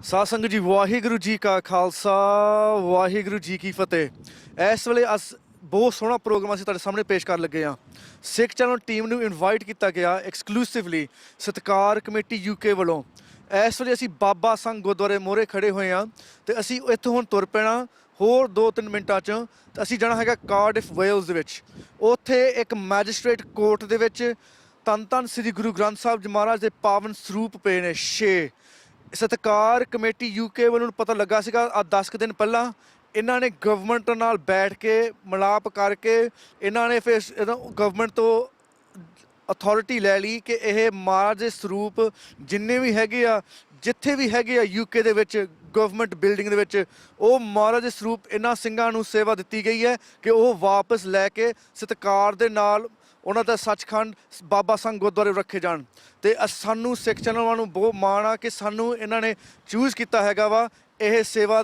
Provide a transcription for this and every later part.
ਸਾਧ ਸੰਗਤ ਜੀ ਵਾਹਿਗੁਰੂ ਜੀ ਕਾ ਖਾਲਸਾ ਵਾਹਿਗੁਰੂ ਜੀ ਕੀ ਫਤਿਹ। ਇਸ ਵੇਲੇ ਅਸ ਬਹੁਤ ਸੋਹਣਾ ਪ੍ਰੋਗਰਾਮ ਅਸੀਂ ਤੁਹਾਡੇ ਸਾਹਮਣੇ ਪੇਸ਼ ਕਰਨ ਲੱਗੇ ਹਾਂ। ਸਿੱਖ ਚੈਨਲ ਟੀਮ ਨੂੰ ਇਨਵਾਈਟ ਕੀਤਾ ਗਿਆ ਐਕਸਕਲੂਸਿਵਲੀ ਸਤਿਕਾਰ ਕਮੇਟੀ ਯੂਕੇ ਵੱਲੋਂ। ਇਸ ਵੇਲੇ ਅਸੀਂ ਬਾਬਾ ਸੰਘ ਗੁਰਦੁਆਰੇ ਮੋਹਰੇ ਖੜੇ ਹੋਏ ਹਾਂ ਤੇ ਅਸੀਂ ਇੱਥੋਂ ਹੁਣ ਤੁਰ ਪੈਣਾ ਹੋਰ 2-3 ਮਿੰਟਾਂ 'ਚ। ਤੇ ਅਸੀਂ ਜਾਣਾ ਹੈਗਾ ਕਾਰਡਿਫ ਵੇਲਜ਼ ਦੇ ਵਿੱਚ। ਉੱਥੇ ਇੱਕ ਮੈਜਿਸਟ੍ਰੇਟ ਕੋਰਟ ਦੇ ਵਿੱਚ ਧੰਨ ਧੰਨ ਸ੍ਰੀ ਗੁਰੂ ਗ੍ਰੰਥ ਸਾਹਿਬ ਜੀ ਮਹਾਰਾਜ ਦੇ ਪਾਵਨ ਸਰੂਪ ਪਏ ਨੇ 6। ਸਤਿਕਾਰ ਕਮੇਟੀ ਯੂਕੇ ਵੱਲੋਂ ਪਤਾ ਲੱਗਾ ਸੀਗਾ ਆ 10 ਕੁ ਦਿਨ ਪਹਿਲਾਂ ਇਹਨਾਂ ਨੇ ਗਵਰਨਮੈਂਟ ਨਾਲ ਬੈਠ ਕੇ ਮਿਲਾਪ ਕਰਕੇ ਇਹਨਾਂ ਨੇ ਫਿਰ ਗਵਰਨਮੈਂਟ ਤੋਂ ਅਥਾਰਟੀ ਲੈ ਲਈ ਕਿ ਇਹ ਮਹਾਰਾਜ ਦੇ ਸਰੂਪ ਜਿੰਨੇ ਵੀ ਹੈਗੇ ਆ ਜਿੱਥੇ ਵੀ ਹੈਗੇ ਆ ਯੂਕੇ ਦੇ ਵਿੱਚ ਗਵਰਨਮੈਂਟ ਬਿਲਡਿੰਗ ਦੇ ਵਿੱਚ ਉਹ ਮਹਾਰਾਜ ਦੇ ਸਰੂਪ ਇਹਨਾਂ ਸਿੰਘਾਂ ਨੂੰ ਸੇਵਾ ਦਿੱਤੀ ਗਈ ਹੈ ਕਿ ਉਹ ਵਾਪਸ ਲੈ ਕੇ ਸਤਿਕਾਰ ਦੇ ਨਾਲ ਉਹਨਾਂ ਦਾ ਸੱਚਖੰਡ ਬਾਬਾ ਸੰਘ ਗੁਰਦੁਆਰੇ ਰੱਖੇ ਜਾਣ। ਅਤੇ ਸਾਨੂੰ ਸਿੱਖ ਚੈਨਲ ਵਾਲਿਆਂ ਨੂੰ ਬਹੁਤ ਮਾਣ ਆ ਕਿ ਸਾਨੂੰ ਇਹਨਾਂ ਨੇ ਚੂਜ਼ ਕੀਤਾ ਹੈਗਾ ਵਾ ਇਹ ਸੇਵਾ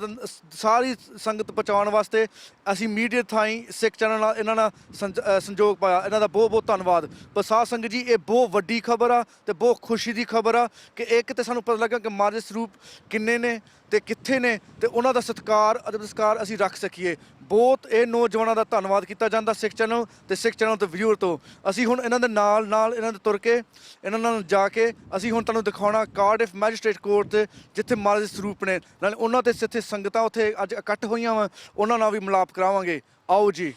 ਸਾਰੀ ਸੰਗਤ ਪਹੁੰਚਾਉਣ ਵਾਸਤੇ। ਅਸੀਂ ਮੀਡੀਆ ਥਾਈਂ ਸਿੱਖ ਚੈਨਲ ਨਾਲ ਇਹਨਾਂ ਨਾਲ ਸੰਯੋਗ ਪਾਇਆ, ਇਹਨਾਂ ਦਾ ਬਹੁਤ ਬਹੁਤ ਧੰਨਵਾਦ। ਪਰ ਸਾਧ ਸੰਗਤ ਜੀ ਇਹ ਬਹੁਤ ਵੱਡੀ ਖਬਰ ਆ ਅਤੇ ਬਹੁਤ ਖੁਸ਼ੀ ਦੀ ਖਬਰ ਆ ਕਿ ਇੱਕ ਤਾਂ ਸਾਨੂੰ ਪਤਾ ਲੱਗਾ ਕਿ ਮਹਾਰਾਜ ਦੇ ਸਰੂਪ ਕਿੰਨੇ ਨੇ ਅਤੇ ਕਿੱਥੇ ਨੇ ਅਤੇ ਉਹਨਾਂ ਦਾ ਸਤਿਕਾਰ ਅਦਬ ਸਤਿਕਾਰ ਅਸੀਂ ਰੱਖ ਸਕੀਏ। ਬਹੁਤ ਇਹ ਨੌਜਵਾਨਾਂ ਦਾ ਧੰਨਵਾਦ ਕੀਤਾ ਜਾਂਦਾ ਸਿੱਖ ਚੈਨਲ ਅਤੇ ਸਿੱਖ ਚੈਨਲ ਦੇ ਵਿਊਅਰ ਤੋਂ। ਅਸੀਂ ਹੁਣ ਇਹਨਾਂ ਦੇ ਨਾਲ ਨਾਲ ਇਹਨਾਂ ਦੇ ਤੁਰ ਕੇ ਇਹਨਾਂ ਨਾਲ ਜਾ ਕੇ ਅਸੀਂ ਹੁਣ ਤੁਹਾਨੂੰ ਦਿਖਾਉਣਾ ਕਾਰਡਿਫ ਮੈਜਿਸਟ੍ਰੇਟ ਕੋਰਟ 'ਤੇ ਜਿੱਥੇ ਮਹਾਰਾਜ ਦੇ ਸਰੂਪ ਨੇ, ਨਾਲ ਉਹਨਾਂ 'ਤੇ ਜਿੱਥੇ ਸੰਗਤਾਂ ਉੱਥੇ ਅੱਜ ਇਕੱਠ ਹੋਈਆਂ ਵਾ ਉਹਨਾਂ ਨਾਲ ਵੀ ਮਿਲਾਪ ਕਰਾਵਾਂਗੇ। ਆਓ ਜੀ।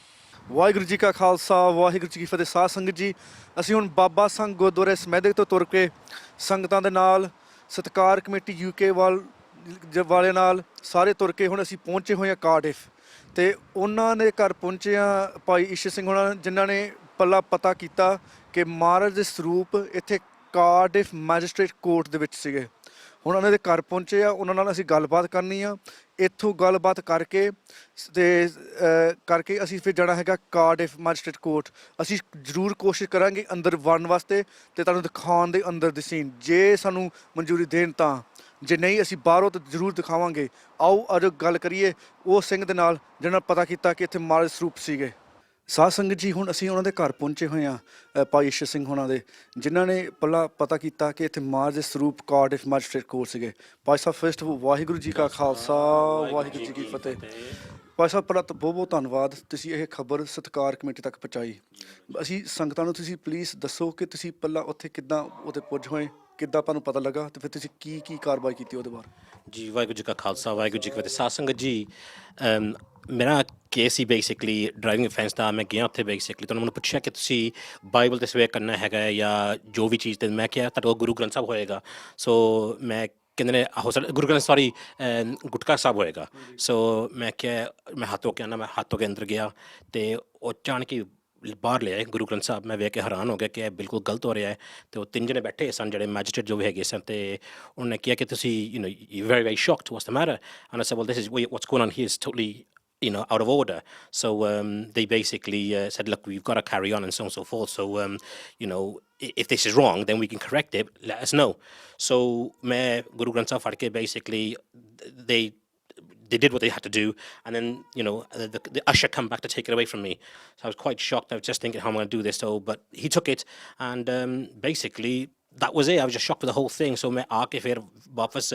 ਵਾਹਿਗੁਰੂ ਜੀ ਕਾ ਖਾਲਸਾ ਵਾਹਿਗੁਰੂ ਜੀ ਕੀ ਫਤਿਹ। ਸਾਧ ਸੰਗਤ ਜੀ ਅਸੀਂ ਹੁਣ ਬਾਬਾ ਸੰਘ ਗੁਰਦੁਆਰੇ ਸਮੈਦਕ ਤੋਂ ਤੁਰ ਕੇ ਸੰਗਤਾਂ ਦੇ ਨਾਲ ਸਤਿਕਾਰ ਕਮੇਟੀ ਯੂਕੇ ਵਾਲੇ ਨਾਲ ਸਾਰੇ ਤੁਰ ਕੇ ਹੁਣ ਅਸੀਂ ਪਹੁੰਚੇ ਹੋਏ ਹਾਂ ਕਾਰਡਿਫ। ਅਤੇ ਉਹਨਾਂ ਦੇ ਘਰ ਪਹੁੰਚੇ ਹਾਂ ਭਾਈ ਈਸ਼ਰ ਸਿੰਘ ਹੋਣਾ ਜਿਨ੍ਹਾਂ ਨੇ ਪੱਲਾ ਪਤਾ ਕੀਤਾ ਕਿ ਮਹਾਰਾਜ ਦੇ ਸਰੂਪ ਇੱਥੇ ਕਾਰਡਿਫ ਮੈਜਿਸਟ੍ਰੇਟ ਕੋਰਟ ਦੇ ਵਿੱਚ ਸੀਗੇ। ਹੁਣ ਉਹਨਾਂ ਦੇ ਘਰ ਪਹੁੰਚੇ ਆ, ਉਹਨਾਂ ਨਾਲ ਅਸੀਂ ਗੱਲਬਾਤ ਕਰਨੀ ਆ। ਇੱਥੋਂ ਗੱਲਬਾਤ ਕਰਕੇ ਅਸੀਂ ਫਿਰ ਜਾਣਾ ਹੈਗਾ ਕਾਰਡਿਫ ਮੈਜਿਸਟ੍ਰੇਟ ਕੋਰਟ। ਅਸੀਂ ਜ਼ਰੂਰ ਕੋਸ਼ਿਸ਼ ਕਰਾਂਗੇ ਅੰਦਰ ਵੜਨ ਵਾਸਤੇ ਅਤੇ ਤੁਹਾਨੂੰ ਦਿਖਾਉਣ ਦੇ ਅੰਦਰ ਦੀ ਸੀਨ, ਜੇ ਸਾਨੂੰ ਮਨਜ਼ੂਰੀ ਦੇਣ ਤਾਂ। ਜੇ ਨਹੀਂ ਅਸੀਂ ਬਾਹਰੋਂ ਤਾਂ ਜ਼ਰੂਰ ਦਿਖਾਵਾਂਗੇ। ਆਓ ਅੱਜ ਗੱਲ ਕਰੀਏ ਉਹ ਸਿੰਘ ਦੇ ਨਾਲ ਜਿਹਨਾਂ ਪਤਾ ਕੀਤਾ ਕਿ ਇੱਥੇ ਮਹਾਰਾਜ ਸਰੂਪ ਸੀਗੇ। ਸਾਧ ਸੰਗਤ ਜੀ ਹੁਣ ਅਸੀਂ ਉਹਨਾਂ ਦੇ ਘਰ ਪਹੁੰਚੇ ਹੋਏ ਹਾਂ ਭਾਈ ਈਸ਼ਰ ਸਿੰਘ ਹੋਣਾ ਦੇ, ਜਿਨ੍ਹਾਂ ਨੇ ਪਹਿਲਾਂ ਪਤਾ ਕੀਤਾ ਕਿ ਇੱਥੇ ਮਹਾਰਾਜ ਦੇ ਸਰੂਪ ਕਾਰਡਿਫ ਮੈਜਿਸਟ੍ਰੇਟ ਕੋਰਟ ਸੀਗੇ। ਭਾਈ ਸਾਹਿਬ ਫਸਟ ਵਾਹਿਗੁਰੂ ਜੀ ਕਾ ਖਾਲਸਾ ਵਾਹਿਗੁਰੂ ਜੀ ਕੀ ਫਤਿਹ। ਭਾਈ ਸਾਹਿਬ ਪਹਿਲਾਂ ਤਾਂ ਬਹੁਤ ਬਹੁਤ ਧੰਨਵਾਦ, ਤੁਸੀਂ ਇਹ ਖਬਰ ਸਤਿਕਾਰ ਕਮੇਟੀ ਤੱਕ ਪਹੁੰਚਾਈ। ਅਸੀਂ ਸੰਗਤਾਂ ਨੂੰ ਤੁਸੀਂ ਪਲੀਜ਼ ਦੱਸੋ ਕਿ ਤੁਸੀਂ ਪਹਿਲਾਂ ਉੱਥੇ ਕਿੱਦਾਂ ਉੱਥੇ ਪੁੱਜ ਹੋਏ, ਕਿੱਦਾਂ ਤੁਹਾਨੂੰ ਪਤਾ ਲੱਗਾ ਅਤੇ ਫਿਰ ਤੁਸੀਂ ਕੀ ਕਾਰਵਾਈ ਕੀਤੀ ਉਹਦੇ ਬਾਰੇ। ਜੀ ਵਾਹਿਗੁਰੂ ਜੀ ਕਾ ਖਾਲਸਾ ਵਾਹਿਗੁਰੂ ਜੀ ਕੀ ਫਤਿਹ। ਸਾਧ ਸੰਗਤ ਜੀ ਮੇਰਾ ਕੇਸ ਸੀ ਬੇਸਿਕਲੀ ਡਰਾਈਵਿੰਗ ਅਫੈਂਸ ਦਾ। ਮੈਂ ਗਿਆ ਉੱਥੇ ਬੇਸਿਕਲੀ ਤੁਹਾਨੂੰ ਮੈਨੂੰ ਪੁੱਛਿਆ ਕਿ ਤੁਸੀਂ ਬਾਈਬਲ 'ਤੇ ਸਵੇਰ ਕਰਨਾ ਹੈਗਾ ਜਾਂ ਜੋ ਵੀ ਚੀਜ਼ 'ਤੇ। ਮੈਂ ਕਿਹਾ ਤੁਹਾਡੇ ਕੋਲ ਗੁਰੂ ਗ੍ਰੰਥ ਸਾਹਿਬ ਹੋਏਗਾ। ਸੋ ਮੈਂ ਕਹਿੰਦੇ ਨੇ ਗੁਰੂ ਗ੍ਰੰਥ ਗੁਟਕਾ ਸਾਹਿਬ ਹੋਏਗਾ। ਸੋ ਮੈਂ ਕਿਹਾ ਮੈਂ ਹੱਥ ਧੋ ਕੇ ਆਉਣਾ। ਮੈਂ ਹੱਥ ਧੋ ਕੇ ਅੰਦਰ ਗਿਆ ਅਤੇ ਉਹ ਅਚਾਨਕ ਹੀ ਬਾਹਰ ਲਿਆਏ ਗੁਰੂ ਗ੍ਰੰਥ ਸਾਹਿਬ। ਮੈਂ ਵੇਖ ਕੇ ਹੈਰਾਨ ਹੋ ਗਿਆ ਕਿ ਇਹ ਬਿਲਕੁਲ ਗਲਤ ਹੋ ਰਿਹਾ ਹੈ। ਅਤੇ ਉਹ 3 ਜਣੇ ਬੈਠੇ ਸਨ ਜਿਹੜੇ ਮੈਜਿਸਟ੍ਰੇਟ ਜੋ ਵੀ ਹੈਗੇ ਸਨ, ਅਤੇ ਉਹਨੇ ਕਿਹਾ ਕਿ ਤੁਸੀਂ you very shocked what's the matter. And I said well this is what's going on here is totally out of order. So they basically said, look, we've got to carry on and so on and so forth. So, if this is wrong, then we can correct it. Let us know. So, Guru Granth Sahib Farke, basically, they did what they had to do. And then, the usher come back to take it away from me. So I was quite shocked. I was just thinking, how am I going to do this? So, but he took it. And basically, that was it. I was just shocked with the whole thing. So, मैं आके फिर वापस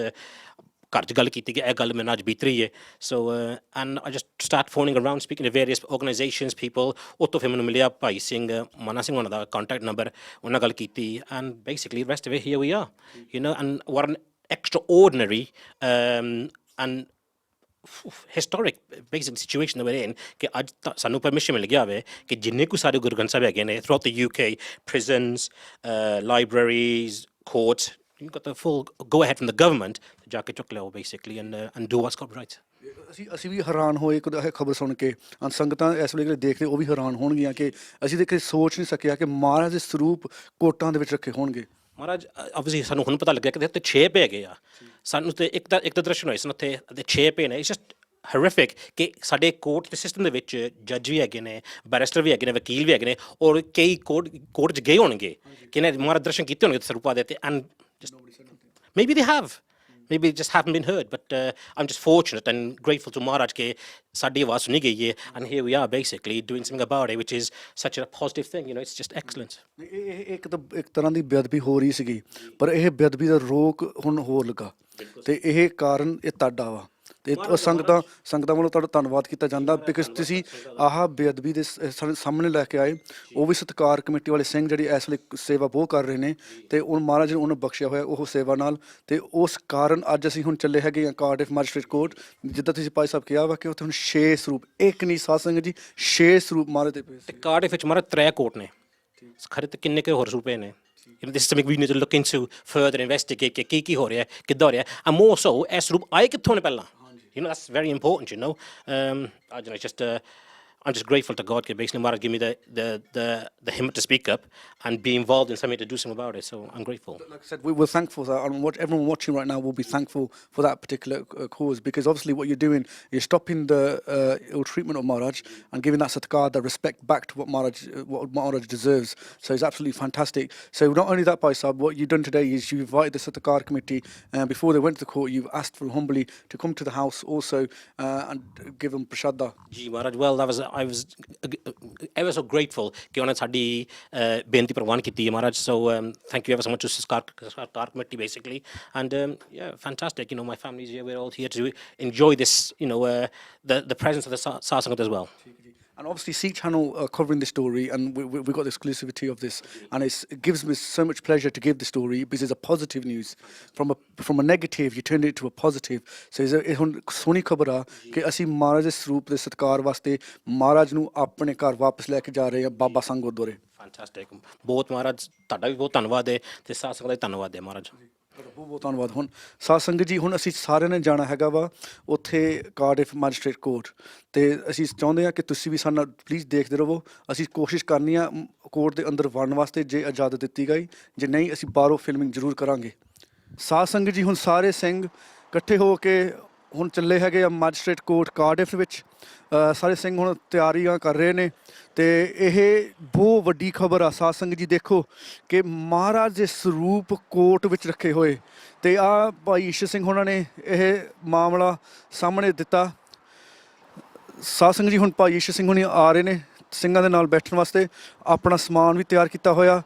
ਘਰ 'ਚ ਗੱਲ ਕੀਤੀ ਕਿ ਇਹ ਗੱਲ ਮੇਰੇ ਨਾਲ ਅੱਜ ਬੀਤ ਰਹੀ ਹੈ। So and I just start phoning around speaking to various organisations people. ਉੱਥੋਂ ਫਿਰ ਮੈਨੂੰ ਮਿਲਿਆ ਭਾਈ ਸਿੰਘ ਮਾਨਾ ਸਿੰਘ ਉਹਨਾਂ ਦਾ ਕੰਟੈਕਟ ਨੰਬਰ, ਉਹਨਾਂ ਨਾਲ ਗੱਲ ਕੀਤੀ। And basically rest of it here we are and what an extraordinary and historic basic situation that we're in ਕਿ ਅੱਜ ਸਾਨੂੰ ਪਰਮਿਸ਼ਨ ਮਿਲ ਗਿਆ ਹੋਵੇ ਕਿ ਜਿੰਨੇ ਕੁ ਸਾਰੇ ਗੁਰੂ ਗ੍ਰੰਥ ਸਾਹਿਬ ਹੈਗੇ ਨੇ throughout the UK, prisons, libraries, courts, you've got the full go ahead from the government to ਜਾ ਕੇ ਚੁੱਕ ਲਿਓ basically and do what's got right. ਅਸੀਂ ਵੀ ਹੈਰਾਨ ਹੋਏ ਇਹ ਖਬਰ ਸੁਣ ਕੇ। ਸੰਗਤਾਂ ਇਸ ਵੇਲੇ ਦੇਖਦੇ ਉਹ ਵੀ ਹੈਰਾਨ ਹੋਣਗੀਆਂ ਕਿ ਅਸੀਂ ਤਾਂ ਕਦੇ ਸੋਚ ਨਹੀਂ ਸਕਿਆ ਕਿ ਮਹਾਰਾਜ ਦੇ ਸਰੂਪ ਕੋਟਾਂ ਦੇ ਵਿੱਚ ਰੱਖੇ ਹੋਣਗੇ। ਮਹਾਰਾਜ ਆਬਵੀਅਸਲੀ ਸਾਨੂੰ ਹੁਣ ਪਤਾ ਲੱਗਿਆ ਕਿ ਉੱਥੇ 6 ਪਏ ਹੈਗੇ ਆ। ਸਾਨੂੰ ਤੇ ਇੱਕ ਤਾਂ ਦਰਸ਼ਨ ਹੋਏ ਸਨ ਉੱਥੇ 6 ਪਏ ਨੇ। ਇਟਸ ਜਸਟ horrific ਕਿ ਸਾਡੇ ਕੋਰਟ ਦੇ ਸਿਸਟਮ ਦੇ ਵਿੱਚ ਜੱਜ ਵੀ ਹੈਗੇ ਨੇ, ਬੈਰਿਸਟਰ ਵੀ ਹੈਗੇ ਨੇ, ਵਕੀਲ ਵੀ ਹੈਗੇ ਨੇ, ਔਰ ਕਈ ਕੋਰਟ 'ਚ ਗਏ ਹੋਣਗੇ ਕਿ ਇਹਨਾਂ ਮਹਾਰਾਜ ਦਰਸ਼ਨ ਕੀਤੇ ਹੋਣਗੇ ਸਰੂਪਾਂ ਦੇ। ਅਤੇ and just maybe they have maybe just haven't been heard, but I'm just fortunate and grateful to Maharaj ke saadi awaaz suni gayi hai, and here we are basically doing something about it, which is such a positive thing. You know, it's just excellent. ਇਹ ਇੱਕ ਤਰ੍ਹਾਂ ਦੀ ਬੇਅਦਬੀ ਹੋ ਰਹੀ ਸੀਗੀ, ਪਰ ਇਹ ਬੇਅਦਬੀ ਦਾ ਰੋਕ ਹੁਣ ਹੋਰ ਲੱਗਾ, ਤੇ ਇਹ ਕਾਰਨ ਇਹ ਤੁਹਾਡਾ ਵਾ, ਤੇ ਸੰਗਤਾਂ ਵੱਲੋਂ ਤੁਹਾਡਾ ਧੰਨਵਾਦ ਕੀਤਾ ਜਾਂਦਾ, ਬਿਕਾਜ਼ ਤੁਸੀਂ ਆਹ ਬੇਅਦਬੀ ਦੇ ਸਾਡੇ ਸਾਹਮਣੇ ਲੈ ਕੇ ਆਏ। ਉਹ ਵੀ ਸਤਿਕਾਰ ਕਮੇਟੀ ਵਾਲੇ ਸਿੰਘ ਜਿਹੜੀ ਇਸ ਵੇਲੇ ਸੇਵਾ ਬਹੁਤ ਕਰ ਰਹੇ ਨੇ, ਤੇ ਉਹ ਮਹਾਰਾਜ ਨੇ ਉਹਨੂੰ ਬਖਸ਼ਿਆ ਹੋਇਆ ਉਹ ਸੇਵਾ ਨਾਲ, ਤੇ ਉਸ ਕਾਰਨ ਅੱਜ ਅਸੀਂ ਹੁਣ ਚੱਲੇ ਹੈਗੇ ਹਾਂ ਕਾਰਡਿਫ ਮੈਜਿਸਟ੍ਰੇਟ ਕੋਰਟ। ਜਿੱਦਾਂ ਤੁਸੀਂ ਭਾਈ ਸਾਹਿਬ ਕਿਹਾ ਵਾ ਕਿ ਉੱਥੇ ਹੁਣ 6 ਸਰੂਪ, ਇੱਕ ਨਹੀਂ ਸਾਧ ਸੰਗਤ ਜੀ, 6 ਸਰੂਪ ਮਹਾਰਾਜ ਦੇ ਪੇਸ਼। ਤੇ ਕਾਰਡਿਫ ਵਿੱਚ ਮਹਾਰਾਜ 3 ਕੋਰਟ ਨੇ, ਖਰੇ ਤੇ ਕਿੰਨੇ ਕੁ ਹੋਰ ਸਰੂਪੇ ਨੇ? You know, this is something we need to look into further, investigate ਕਿ ਕੀ ਹੋ ਰਿਹਾ, ਕਿੱਦਾਂ ਹੋ ਰਿਹਾ, and more so ਇਹ ਸਰੂਪ ਆਏ ਕਿੱਥੋਂ ਨੇ ਪਹਿਲਾਂ? You know, that's very important, you know. I don't know, it's just I'm just grateful to God that basically Maharaj give me the himmat to speak up and be involved in something to do something about it. So I'm grateful. Like I said, we're thankful for that, and everyone watching right now will be thankful for that particular cause, because obviously what you're doing, you're stopping the ill treatment of Maharaj and giving that satkar, the respect back to what Maharaj deserves. So it's absolutely fantastic. So not only that, Bhai Sahib, what you've done today is you've invited the satkar committee, and before they went to the court, you've asked for humbly to come to the house also and give them prashada. Ji Maharaj, well, I was ever so grateful ਕਿ ਉਹਨਾਂ ਸਾਡੀ ਬੇਨਤੀ ਪ੍ਰਵਾਨ ਕੀਤੀ ਹੈ Maharaj. So thank you ever so much to Satkar committee basically, and yeah, fantastic. You know, my family's here, we're all here to enjoy this, you know, the presence of the Satsangat as well. And obviously Sikh Channel are covering the story, and we got the exclusivity of this, and it gives me so much pleasure to give the story, because it's a positive news. From a negative you turned it to a positive. So ਇਹ ਹੁਣ ਸੋਹਣੀ ਖਬਰ ਆ ਕਿ ਅਸੀਂ ਮਹਾਰਾਜ ਦੇ ਸਰੂਪ ਦੇ ਸਤਿਕਾਰ ਵਾਸਤੇ ਮਹਾਰਾਜ ਨੂੰ ਆਪਣੇ ਘਰ ਵਾਪਸ ਲੈ ਕੇ ਜਾ ਰਹੇ ਹਾਂ, ਬਾਬਾ ਸੰਗ ਗੁਰਦੁਆਰੇ। Fantastic. ਬਹੁਤ ਮਹਾਰਾਜ ਤੁਹਾਡਾ ਵੀ ਬਹੁਤ ਧੰਨਵਾਦ ਹੈ, ਤੇ ਸਾਧ ਸੰਗਤ ਦਾ ਧੰਨਵਾਦ ਹੈ ਮਹਾਰਾਜ। ਬਹੁਤ ਬਹੁਤ ਧੰਨਵਾਦ। ਹੁਣ ਸਾਧ ਸੰਗਤ ਜੀ, ਹੁਣ ਅਸੀਂ ਸਾਰਿਆਂ ਨੇ ਜਾਣਾ ਹੈਗਾ ਵਾ ਉੱਥੇ ਕਾਰਡਿਫ ਮੈਜਿਸਟ੍ਰੇਟ ਕੋਰਟ, ਤੇ ਅਸੀਂ ਚਾਹੁੰਦੇ ਹਾਂ ਕਿ ਤੁਸੀਂ ਵੀ ਸਾਡੇ ਨਾਲ ਪਲੀਜ਼ ਦੇਖਦੇ ਰਹੋ। ਅਸੀਂ ਕੋਸ਼ਿਸ਼ ਕਰਨੀ ਆ ਕੋਰਟ ਦੇ ਅੰਦਰ ਵੜਨ ਵਾਸਤੇ, ਜੇ ਇਜਾਜ਼ਤ ਦਿੱਤੀ ਗਈ, ਜੇ ਨਹੀਂ ਅਸੀਂ ਬਾਹਰੋਂ ਫਿਲਮਿੰਗ ਜ਼ਰੂਰ ਕਰਾਂਗੇ। ਸਾਧ ਸੰਗਤ ਜੀ, ਹੁਣ ਸਾਰੇ ਸਿੰਘ ਇਕੱਠੇ ਹੋ ਕੇ ਹੁਣ ਚੱਲੇ ਹੈਗੇ ਆ ਮੈਜਿਸਟ੍ਰੇਟ ਕੋਰਟ ਕਾਰਡਿਫ ਵਿੱਚ। ਸਾਰੇ ਸਿੰਘ ਹੁਣ ਤਿਆਰੀਆਂ ਕਰ ਰਹੇ ਨੇ, ਤੇ ਇਹ ਬਹੁਤ ਵੱਡੀ ਖਬਰ ਆ ਸਾਧ ਸੰਗਤ ਜੀ। ਦੇਖੋ ਕਿ ਮਹਾਰਾਜ ਦੇ ਸਰੂਪ ਕੋਰਟ ਵਿੱਚ ਰੱਖੇ ਹੋਏ, ਤੇ ਆ ਭਾਈ ਈਸ਼ਰ ਸਿੰਘ ਉਹਨਾਂ ਨੇ ਇਹ ਮਾਮਲਾ ਸਾਹਮਣੇ ਦਿੱਤਾ। ਸਾਧ ਸੰਗਤ ਜੀ, ਹੁਣ ਭਾਈ ਈਸ਼ਰ ਸਿੰਘ ਹੁਣੀ ਆ ਰਹੇ ਨੇ ਸਿੰਘਾਂ ਦੇ ਨਾਲ ਬੈਠਣ ਵਾਸਤੇ, ਆਪਣਾ ਸਮਾਨ ਵੀ ਤਿਆਰ ਕੀਤਾ ਹੋਇਆ।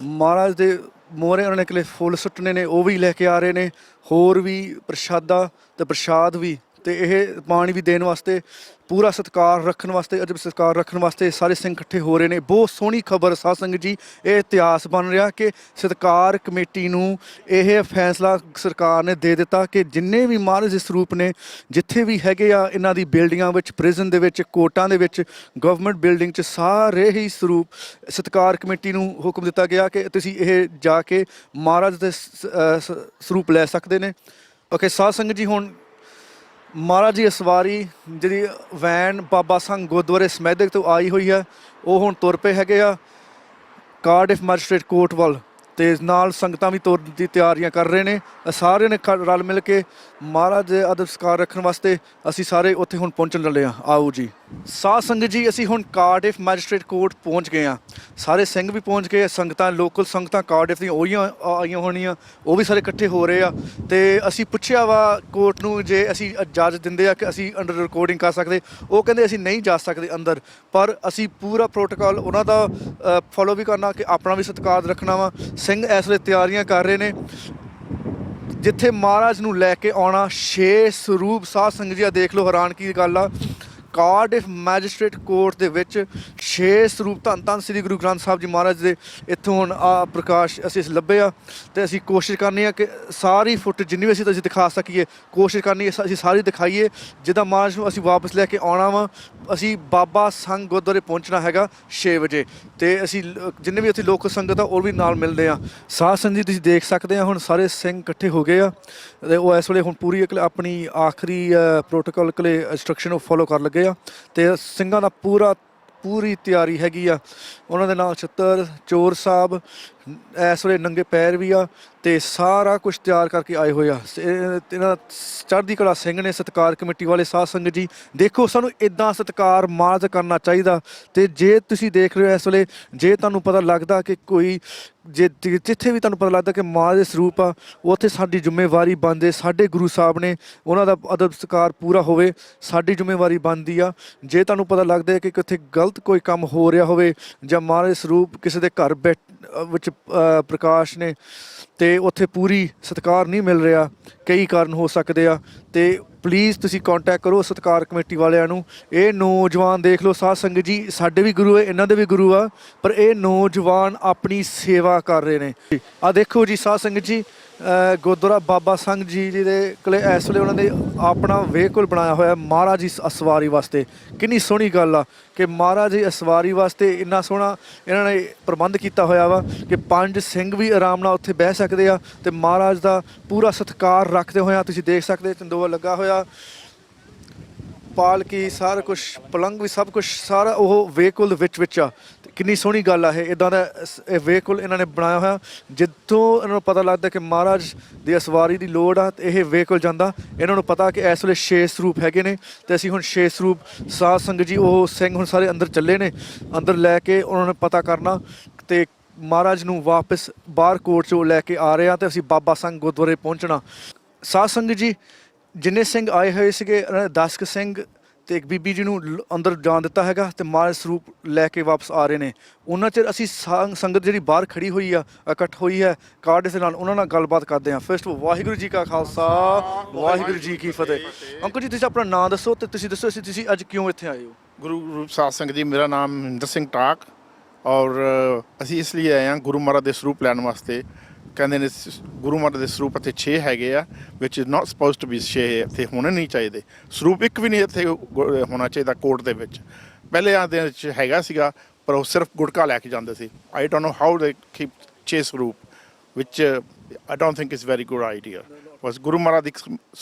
ਮਹਾਰਾਜ ਦੇ ਮੋਹਰੇ ਉਹਨਾਂ ਨੇ ਇਕੱਲੇ ਫੁੱਲ ਸੁੱਟਣੇ ਨੇ, ਉਹ ਵੀ ਲੈ ਕੇ ਆ ਰਹੇ ਨੇ, ਹੋਰ ਵੀ ਪ੍ਰਸ਼ਾਦਾ ਤੇ ਪ੍ਰਸ਼ਾਦ ਵੀ, ਤੇ ਇਹ ਪਾਣੀ ਵੀ ਦੇਣ ਵਾਸਤੇ, ਪੂਰਾ ਸਤਿਕਾਰ ਰੱਖਣ ਵਾਸਤੇ, ਅਦਬ ਸਤਿਕਾਰ ਰੱਖਣ ਵਾਸਤੇ ਸਾਰੇ ਸਿੰਘ ਇਕੱਠੇ ਹੋ ਰਹੇ ਨੇ। ਬਹੁਤ ਸੋਹਣੀ ਖਬਰ ਸਾਧ ਸੰਗਤ ਜੀ, ਇਹ ਇਤਿਹਾਸ ਬਣ ਰਿਹਾ ਕਿ ਸਤਿਕਾਰ ਕਮੇਟੀ ਨੂੰ ਇਹ ਫੈਸਲਾ ਸਰਕਾਰ ਨੇ ਦੇ ਦਿੱਤਾ ਕਿ ਜਿੰਨੇ ਵੀ ਮਹਾਰਾਜ ਦੇ ਸਰੂਪ ਨੇ, ਜਿੱਥੇ ਵੀ ਹੈਗੇ ਆ ਇਹਨਾਂ ਦੀ ਬਿਲਡਿੰਗਾਂ ਵਿੱਚ, ਪ੍ਰਿਜ਼ਨ ਦੇ ਵਿੱਚ, ਕੋਰਟਾਂ ਦੇ ਵਿੱਚ, ਗਵਰਨਮੈਂਟ ਬਿਲਡਿੰਗ 'ਚ, ਸਾਰੇ ਹੀ ਸਰੂਪ ਸਤਿਕਾਰ ਕਮੇਟੀ ਨੂੰ ਹੁਕਮ ਦਿੱਤਾ ਗਿਆ ਕਿ ਤੁਸੀਂ ਇਹ ਜਾ ਕੇ ਮਹਾਰਾਜ ਦੇ ਸਰੂਪ ਲੈ ਸਕਦੇ ਨੇ। ਓਕੇ ਸਾਧ ਸੰਗਤ ਜੀ, ਹੁਣ ਮਹਾਰਾਜ ਦੀ ਸਵਾਰੀ ਜਿਹੜੀ ਵੈਨ ਬਾਬਾ ਸੰਘ ਗੁਰਦੁਆਰੇ ਸਮੈਦਕ ਤੋਂ ਆਈ ਹੋਈ ਹੈ, ਉਹ ਹੁਣ ਤੁਰ ਪਏ ਹੈਗੇ ਆ ਕਾਰਡਿਫ ਮੈਜਿਸਟ੍ਰੇਟ ਕੋਰਟ ਵੱਲ, ਤੇ ਨਾਲ ਸੰਗਤਾਂ ਵੀ ਤੁਰਨ ਦੀ ਤਿਆਰੀਆਂ ਕਰ ਰਹੇ ਨੇ। ਸਾਰਿਆਂ ਨੇ ਰਲ ਮਿਲ ਕੇ ਮਹਾਰਾਜ ਦੇ ਅਦਬ ਸਤਿਕਾਰ ਰੱਖਣ ਵਾਸਤੇ ਅਸੀਂ ਸਾਰੇ ਉੱਥੇ ਹੁਣ ਪਹੁੰਚਣ ਲੱਗੇ ਹਾਂ। ਆਓ ਜੀ ਸਾਧ ਸੰਗਤ ਜੀ, ਅਸੀਂ ਹੁਣ ਕਾਰਡਿਫ ਮੈਜਿਸਟ੍ਰੇਟ ਕੋਰਟ ਪਹੁੰਚ ਗਏ ਹਾਂ। ਸਾਰੇ ਸਿੰਘ ਵੀ ਪਹੁੰਚ ਗਏ, ਸੰਗਤਾਂ, ਲੋਕਲ ਸੰਗਤਾਂ ਕਾਰਡਿਫ ਦੀਆਂ ਉਹੀ ਆਈਆਂ ਹੋਣੀਆਂ, ਉਹ ਵੀ ਸਾਰੇ ਇਕੱਠੇ ਹੋ ਰਹੇ ਆ। ਤੇ ਅਸੀਂ ਪੁੱਛਿਆ ਵਾ ਕੋਰਟ ਨੂੰ ਜੇ ਅਸੀਂ ਇਜਾਜ਼ਤ ਦਿੰਦੇ ਆ ਕਿ ਅਸੀਂ ਅੰਡਰ ਰਿਕਾਰਡਿੰਗ ਕਰ ਸਕਦੇ, ਉਹ ਕਹਿੰਦੇ ਅਸੀਂ ਨਹੀਂ ਜਾ ਸਕਦੇ ਅੰਦਰ, ਪਰ ਅਸੀਂ ਪੂਰਾ ਪ੍ਰੋਟੋਕਾਲ ਉਹਨਾਂ ਦਾ ਫੋਲੋ ਵੀ ਕਰਨਾ ਕਿ ਆਪਣਾ ਵੀ ਸਤਿਕਾਰ ਰੱਖਣਾ ਵਾ। ਸਿੰਘ ਇਸ ਵੇਲੇ ਤਿਆਰੀਆਂ ਕਰ ਰਹੇ ਨੇ ਜਿੱਥੇ ਮਹਾਰਾਜ ਨੂੰ ਲੈ ਕੇ ਆਉਣਾ। 6 ਸਰੂਪ ਸਾਧ ਸੰਗਤ ਜੀ, ਦੇਖ ਲਓ, ਹੈਰਾਨ ਕੀ ਗੱਲ ਆ, ਕਾਰਡਿਫ ਮੈਜਿਸਟ੍ਰੇਟ ਕੋਰਟ ਦੇ ਵਿੱਚ 6 ਸਰੂਪ ਧੰਨ ਧੰਨ ਸ੍ਰੀ ਗੁਰੂ ਗ੍ਰੰਥ ਸਾਹਿਬ ਜੀ ਮਹਾਰਾਜ ਦੇ ਇੱਥੋਂ ਹੁਣ ਆ ਪ੍ਰਕਾਸ਼ ਅਸੀਂ ਲੱਭੇ ਆ। ਤੇ ਅਸੀਂ ਕੋਸ਼ਿਸ਼ ਕਰਨੀ ਆ ਕਿ ਸਾਰੀ ਫੁੱਟ ਜਿੰਨੀ ਵੀ ਅਸੀਂ ਦਿਖਾ ਸਕੀਏ, ਕੋਸ਼ਿਸ਼ ਕਰਨੀ ਅਸੀਂ ਸਾਰੀ ਦਿਖਾਈਏ। ਜਿੱਦਾਂ ਮਹਾਰਾਜ ਨੂੰ ਅਸੀਂ ਵਾਪਸ ਲੈ ਕੇ ਆਉਣਾ ਵਾ, ਅਸੀਂ ਬਾਬਾ ਸੰਘ ਗੁਰਦੁਆਰੇ ਪਹੁੰਚਣਾ ਹੈਗਾ 6 ਵਜੇ, ਤੇ ਅਸੀਂ ਜਿੰਨੇ ਵੀ ਉੱਥੇ ਲੋਕ ਸੰਗਤ ਆ ਉਹ ਵੀ ਨਾਲ ਮਿਲਦੇ ਆ। ਸਾਧ ਸੰਗਤ ਜੀ, ਤੁਸੀਂ ਦੇਖ ਸਕਦੇ ਆ ਹੁਣ ਸਾਰੇ ਸਿੰਘ ਇਕੱਠੇ ਹੋ ਗਏ ਆ, ਤੇ ਉਹ ਇਸ ਵੇਲੇ ਹੁਣ ਪੂਰੀ ਆਪਣੀ ਆਖਰੀ ਪ੍ਰੋਟੋਕਾਲ ਕੋਲੇ ਇੰਸਟਰਕਸ਼ਨ ਉਹ ਫੋਲੋ ਕਰਨ ਲੱਗੇ ਆ। ਤੇ ਸਿੰਘਾਂ ਦਾ ਪੂਰੀ ਤਿਆਰੀ ਹੈਗੀ ਆ, ਉਹਨਾਂ ਦੇ ਨਾਲ ਛੱਤਰ, ਚੋਰ ਸਾਹਿਬ, ਇਸ ਵੇਲੇ ਨੰਗੇ ਪੈਰ ਵੀ ਆ ਤੇ ਸਾਰਾ ਕੁਝ ਤਿਆਰ ਕਰਕੇ ਆਏ ਹੋਏ ਆ। ਇਹਨਾਂ ਚੜ੍ਹਦੀ ਕਲਾ ਸਿੰਘ ਨੇ, ਸਤਿਕਾਰ ਕਮੇਟੀ ਵਾਲੇ ਸਾਧ ਸੰਗਤ ਜੀ, ਦੇਖੋ ਸਾਨੂੰ ਇਦਾਂ ਸਤਿਕਾਰ ਮਾਰਜ ਕਰਨਾ ਚਾਹੀਦਾ। ਤੇ ਜੇ ਤੁਸੀਂ ਦੇਖ ਰਹੇ ਹੋ ਇਸ ਵੇਲੇ, ਜੇ ਤੁਹਾਨੂੰ ਪਤਾ ਲੱਗਦਾ ਕਿ ਕੋਈ ਜਿੱਥੇ ਵੀ ਤੁਹਾਨੂੰ ਪਤਾ ਲੱਗਦਾ ਕਿ ਮਾਂ ਦੇ ਸਰੂਪ ਆ, ਉੱਥੇ ਸਾਡੀ ਜ਼ਿੰਮੇਵਾਰੀ ਬਣਦੇ, ਸਾਡੇ ਗੁਰੂ ਸਾਹਿਬ ਨੇ ਉਹਨਾਂ ਦਾ ਅਦਬ ਸਤਿਕਾਰ ਪੂਰਾ ਹੋਵੇ, ਸਾਡੀ ਜ਼ਿੰਮੇਵਾਰੀ ਬਣਦੀ ਆ। ਜੇ ਤੁਹਾਨੂੰ ਪਤਾ ਲੱਗਦਾ ਕਿ ਕਿੱਥੇ ਗਲਤ ਕੋਈ ਕੰਮ ਹੋ ਰਿਹਾ ਹੋਵੇ ਜਾਂ ਮਹਾਰਾਜ ਸਰੂਪ ਕਿਸੇ ਦੇ ਘਰ ਵਿੱਚ ਪ੍ਰਕਾਸ਼ ਨੇ ਤੇ ਉੱਥੇ ਪੂਰੀ ਸਤਿਕਾਰ ਨਹੀਂ ਮਿਲ ਰਿਹਾ, ਕਈ ਕਾਰਨ ਹੋ ਸਕਦੇ ਆ, ਤੇ ਪਲੀਜ਼ ਤੁਸੀਂ ਕੰਟੈਕਟ ਕਰੋ ਸਤਿਕਾਰ ਕਮੇਟੀ ਵਾਲਿਆਂ ਨੂੰ। ਇਹ ਨੌਜਵਾਨ ਦੇਖ ਲਓ ਸਾਧ ਸੰਗਤ ਜੀ, ਸਾਡੇ ਵੀ ਗੁਰੂ ਹੈ, ਇਹਨਾਂ ਦੇ ਵੀ ਗੁਰੂ ਆ, ਪਰ ਇਹ ਨੌਜਵਾਨ ਆਪਣੀ ਸੇਵਾ ਕਰ ਰਹੇ ਨੇ। ਆ ਦੇਖੋ ਜੀ ਸਾਧ ਸੰਗਤ ਜੀ, ਗੁਰਦੁਆਰਾ ਬਾਬਾ ਸੰਘ ਜੀ ਦੇ ਕੋਲੇ ਇਸ ਵੇਲੇ ਉਹਨਾਂ ਨੇ ਆਪਣਾ ਵਹੀਕਲ ਬਣਾਇਆ ਹੋਇਆ ਮਹਾਰਾਜ ਦੀ ਅਸਵਾਰੀ ਵਾਸਤੇ। ਕਿੰਨੀ ਸੋਹਣੀ ਗੱਲ ਆ ਕਿ ਮਹਾਰਾਜ ਦੀ ਅਸਵਾਰੀ ਵਾਸਤੇ ਇੰਨਾ ਸੋਹਣਾ ਇਹਨਾਂ ਨੇ ਪ੍ਰਬੰਧ ਕੀਤਾ ਹੋਇਆ ਵਾ ਕਿ 5 ਸਿੰਘ ਵੀ ਆਰਾਮ ਨਾਲ ਉੱਥੇ ਬਹਿ ਸਕਦੇ ਆ ਤੇ ਮਹਾਰਾਜ ਦਾ ਪੂਰਾ ਸਤਿਕਾਰ ਰੱਖਦੇ ਹੋਇਆ। ਤੁਸੀਂ ਦੇਖ ਸਕਦੇ ਚੰਦੋਆ ਲੱਗਾ ਹੋਇਆ, ਪਾਲਕੀ, ਸਾਰਾ ਕੁਛ, ਪਲੰਗ ਵੀ, ਸਭ ਕੁਛ ਸਾਰਾ ਉਹ ਵਹੀਕਲ ਦੇ ਵਿੱਚ ਆ। ਕਿੰਨੀ ਸੋਹਣੀ ਗੱਲ ਆ ਇਹ, ਇੱਦਾਂ ਦਾ ਇਹ ਵਹੀਕਲ ਇਹਨਾਂ ਨੇ ਬਣਾਇਆ ਹੋਇਆ। ਜਿੱਥੋਂ ਇਹਨਾਂ ਨੂੰ ਪਤਾ ਲੱਗਦਾ ਕਿ ਮਹਾਰਾਜ ਦੀ ਅਸਵਾਰੀ ਦੀ ਲੋੜ ਆ ਤੇ ਇਹ ਵਹੀਕਲ ਜਾਂਦਾ। ਇਹਨਾਂ ਨੂੰ ਪਤਾ ਕਿ ਇਸ ਵੇਲੇ 6 ਸਰੂਪ ਹੈਗੇ ਨੇ ਤੇ ਅਸੀਂ ਹੁਣ 6 ਸਰੂਪ ਸਾਧ ਸੰਗਤ ਜੀ, ਉਹ ਸਿੰਘ ਹੁਣ ਸਾਰੇ ਅੰਦਰ ਚੱਲੇ ਨੇ, ਅੰਦਰ ਲੈ ਕੇ ਉਹਨਾਂ ਨੇ ਪਤਾ ਕਰਨਾ ਤੇ ਮਹਾਰਾਜ ਨੂੰ ਵਾਪਸ ਬਾਹਰ ਕੋਟ 'ਚੋਂ ਲੈ ਕੇ ਆ ਰਹੇ ਆ ਤੇ ਅਸੀਂ ਬਾਬਾ ਸੰਘ ਗੁਰਦੁਆਰੇ ਪਹੁੰਚਣਾ। ਸਾਧ ਸੰਗਤ ਜੀ, ਜਿੰਨੇ ਸਿੰਘ ਆਏ ਹੋਏ ਸੀਗੇ, 10 ਸਿੰਘ ਤੇ ਇੱਕ ਬੀਬੀ ਜੀ ਨੂੰ ਅੰਦਰ ਜਾਣ ਦਿੱਤਾ ਹੈਗਾ ਤੇ ਮਹਾਰਾਜ ਸਰੂਪ ਲੈ ਕੇ ਵਾਪਸ ਆ ਰਹੇ ਨੇ। ਉਹਨਾਂ ਚਿਰ ਅਸੀਂ ਸੰਗਤ ਜਿਹੜੀ ਬਾਹਰ ਖੜੀ ਹੋਈ ਆ, ਇਕੱਠ ਹੋਈ ਹੈ ਕਾਰਡ ਦੇ ਨਾਲ, ਉਹਨਾਂ ਨਾਲ ਗੱਲਬਾਤ ਕਰਦੇ ਹਾਂ। ਫਸਟ ਵਾਹਿਗੁਰੂ ਜੀ ਕਾ ਖਾਲਸਾ, ਵਾਹਿਗੁਰੂ ਜੀ ਕੀ ਫਤਿਹ। ਅੰਕਲ ਜੀ, ਤੁਸੀਂ ਆਪਣਾ ਨਾਮ ਦੱਸੋ ਤੇ ਤੁਸੀਂ ਦੱਸੋ ਤੁਸੀਂ ਅੱਜ ਕਿਉਂ ਇੱਥੇ ਆਏ ਹੋ? ਗੁਰੂ ਰੂਪ ਸਾਧ ਸੰਗਤ ਜੀ, ਮੇਰਾ ਨਾਮ ਮਹਿੰਦਰ ਸਿੰਘ ਟਾਕ ਔਰ ਅਸੀਂ ਇਸ ਲਈ ਆਏ ਹਾਂ ਗੁਰੂ ਮਹਾਰਾਜ ਦੇ ਸਰੂਪ ਲੈਣ ਵਾਸਤੇ। ਕਹਿੰਦੇ ਨੇ ਗੁਰੂ ਮਹਾਰਾਜ ਦੇ ਸਰੂਪ ਇੱਥੇ 6 ਹੈਗੇ ਆ, which is not suppose to be 6 ਇੱਥੇ ਹੋਣੇ ਨਹੀਂ ਚਾਹੀਦੇ। ਸਰੂਪ ਇੱਕ ਵੀ ਨਹੀਂ ਇੱਥੇ ਹੋਣਾ ਚਾਹੀਦਾ ਕੋਰਟ ਦੇ ਵਿੱਚ। ਪਹਿਲੇ ਆਦੇ ਵਿੱਚ ਹੈਗਾ ਸੀਗਾ ਪਰ ਉਹ ਸਿਰਫ ਗੁਟਕਾ ਲੈ ਕੇ ਜਾਂਦੇ ਸੀ। I don't know how they keep 6 ਸਰੂਪ, which I don't think is very good idea. ਬਸ ਗੁਰੂ ਮਹਾਰਾਜ ਦੇ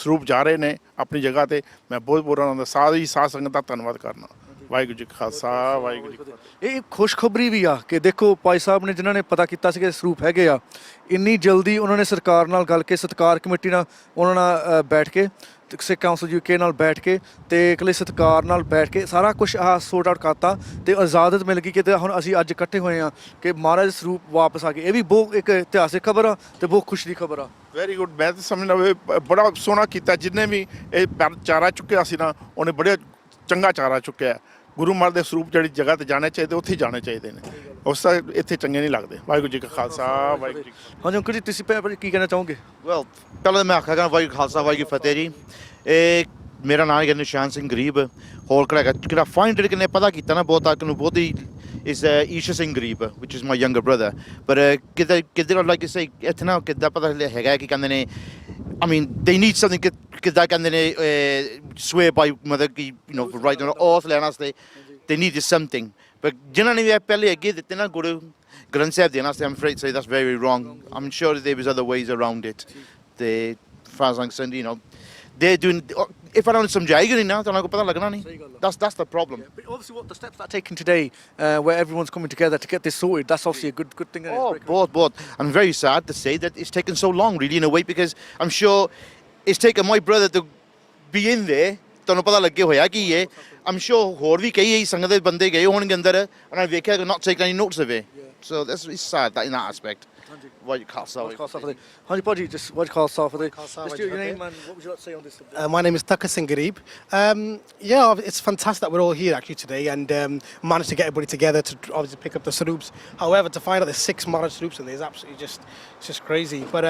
ਸਰੂਪ ਜਾ ਰਹੇ ਨੇ ਆਪਣੀ ਜਗ੍ਹਾ ਤੇ। ਮੈਂ ਬਹੁਤ ਉਹਨਾਂ ਦਾ ਸਾਰੀ ਸਾਧ ਸੰਗਤ ਦਾ ਧੰਨਵਾਦ ਕਰਨਾ। ਵਾਹਿਗੁਰੂ ਜੀ ਕਾ ਖਾਲਸਾ, ਵਾਹਿਗੁਰੂ ਜੀ ਕੀ ਫਤਿਹ। ਇਹ ਖੁਸ਼ਖਬਰੀ ਵੀ ਆ ਕਿ ਦੇਖੋ ਭਾਈ ਸਾਹਿਬ ਨੇ ਜਿਨ੍ਹਾਂ ਨੇ ਪਤਾ ਕੀਤਾ ਸੀ ਕਿ ਸਰੂਪ ਹੈਗੇ ਆ, ਇੰਨੀ ਜਲਦੀ ਉਹਨਾਂ ਨੇ ਸਰਕਾਰ ਨਾਲ ਗੱਲ ਕੇ, ਸਤਿਕਾਰ ਕਮੇਟੀ ਨਾਲ ਉਹਨਾਂ ਨਾਲ ਬੈਠ ਕੇ, ਸਿੱਖ ਕਾਉਂਸਲ UK ਨਾਲ ਬੈਠ ਕੇ ਤੇ ਇਕੱਲੇ ਸਤਿਕਾਰ ਨਾਲ ਬੈਠ ਕੇ ਸਾਰਾ ਕੁਝ ਆਹ ਸੋਰਟ ਆਊਟ ਕਰਤਾ ਤੇ ਇਜਾਜ਼ਤ ਮਿਲ ਗਈ ਕਿ ਹੁਣ ਅਸੀਂ ਅੱਜ ਇਕੱਠੇ ਹੋਏ ਹਾਂ ਕਿ ਮਹਾਰਾਜ ਸਰੂਪ ਵਾਪਸ ਆ ਗਏ। ਇਹ ਵੀ ਬਹੁਤ ਇੱਕ ਇਤਿਹਾਸਿਕ ਖਬਰ ਆ ਤੇ ਬਹੁਤ ਖੁਸ਼ੀ ਦੀ ਖਬਰ ਆ। Very good. ਮੈਂ ਤਾਂ ਸਮਝਦਾ ਬੜਾ ਸੋਹਣਾ ਕੀਤਾ। ਜਿੰਨੇ ਵੀ ਇਹ ਚਾਰਾ ਚੁੱਕਿਆ ਸੀ ਨਾ, ਉਹਨੇ ਬੜਾ ਚੰਗਾ ਚਾਰਾ ਚੁੱਕਿਆ। ਗੁਰੂ ਮਹਾਰਾਜ ਦੇ ਸਰੂਪ ਜਿਹੜੀ ਜਗ੍ਹਾ ਤੇ ਜਾਣੇ ਚਾਹੀਦੇ, ਉੱਥੇ ਹੀ ਜਾਣੇ ਚਾਹੀਦੇ ਨੇ। ਉਸ ਦਾ ਇੱਥੇ ਚੰਗੇ ਨਹੀਂ ਲੱਗਦੇ। ਵਾਹਿਗੁਰੂ ਜੀ ਕਾ ਖਾਲਸਾ, ਵਾਹਿਗੁਰੂ ਜੀ ਕੀ ਫਤਿਹ। ਹਾਂਜੀ ਅੰਕਲ ਜੀ, ਤੁਸੀਂ ਕੀ ਕਹਿਣਾ ਚਾਹੋਗੇ? ਵੈਲ, ਪਹਿਲਾਂ ਮੈਂ ਆਖਾਂਗਾ ਵਾਹਿਗੁਰੂ ਖਾਲਸਾ, ਵਾਹਿਗੁਰੂ ਫਤਿਹ ਜੀ। ਇਹ ਮੇਰਾ ਨਾਮ ਹੈ ਨਿਸ਼ਾਨ ਸਿੰਘ ਗਰੀਬ। ਹੋਰ ਕਿਹੜਾ ਫਾਈਂਡ ਕਿਨੇ ਪਤਾ ਕੀਤਾ ਨਾ ਬਹੁਤ ਨੂੰ ਬਹੁਤ ਹੀ is Isha Singh Garib, which is my younger brother. But ਕਿੱਦਾਂ like to say ਇੱਥੇ ਨਾ ਕਿੱਦਾਂ ਪਤਾ ਹੈਗਾ ਕਿ ਕਹਿੰਦੇ ਨੇ I mean they need something ਕਿੱਦਾਂ ਕਹਿੰਦੇ ਨੇ swear by ਮਤਲਬ ਕਿ you know right on oath ਲੈਣ ਵਾਸਤੇ they needed something. But ਜਿਨ੍ਹਾਂ ਨੇ ਵੀ ਪਹਿਲੇ ਅੱਗੇ ਦਿੱਤੇ ਨਾ ਗੁਰੂ ਗ੍ਰੰਥ ਸਾਹਿਬ ਦੇਣ ਵਾਸਤੇ, I'm afraid to say that's very wrong. I'm sure there was other ways around it. They as far as I'm concerned, you know, they're doing. If I don't ਸਮਝਾਏਗਾ ਨਹੀਂ ਨਾ ਤਾਂ ਉਹਨਾਂ ਨੂੰ ਪਤਾ ਲੱਗਣਾ ਨਹੀਂ। That's the problem. Yeah, but obviously, what the steps that are taken today, where everyone's coming together to get this sorted, that's obviously a good thing. Both. I'm very sad to say that it's taken so long, really, in a way, because I'm sure it's taken my brother to be in there. ਤੁਹਾਨੂੰ ਪਤਾ ਲੱਗੇ ਹੋਇਆ ਕੀ ਇਹ I'm sure ਹੋਰ ਵੀ ਕਈ ਸੰਗਤ ਦੇ ਬੰਦੇ ਗਏ ਹੋਣਗੇ ਅੰਦਰ, and I ਵੇਖਿਆ not taking any notes of it. So that's it's sad that in that aspect. What Khalsa? Hanji Paji, just what Khalsa for the. Just your name and what would you like to say on this subject? My name is Taka Singh Garib. Yeah, it's fantastic that we're all here actually today and managed to get everybody together to obviously pick up the Saroops. However, to find out there's 6 Maharaj Saroops and there's absolutely it's just crazy. But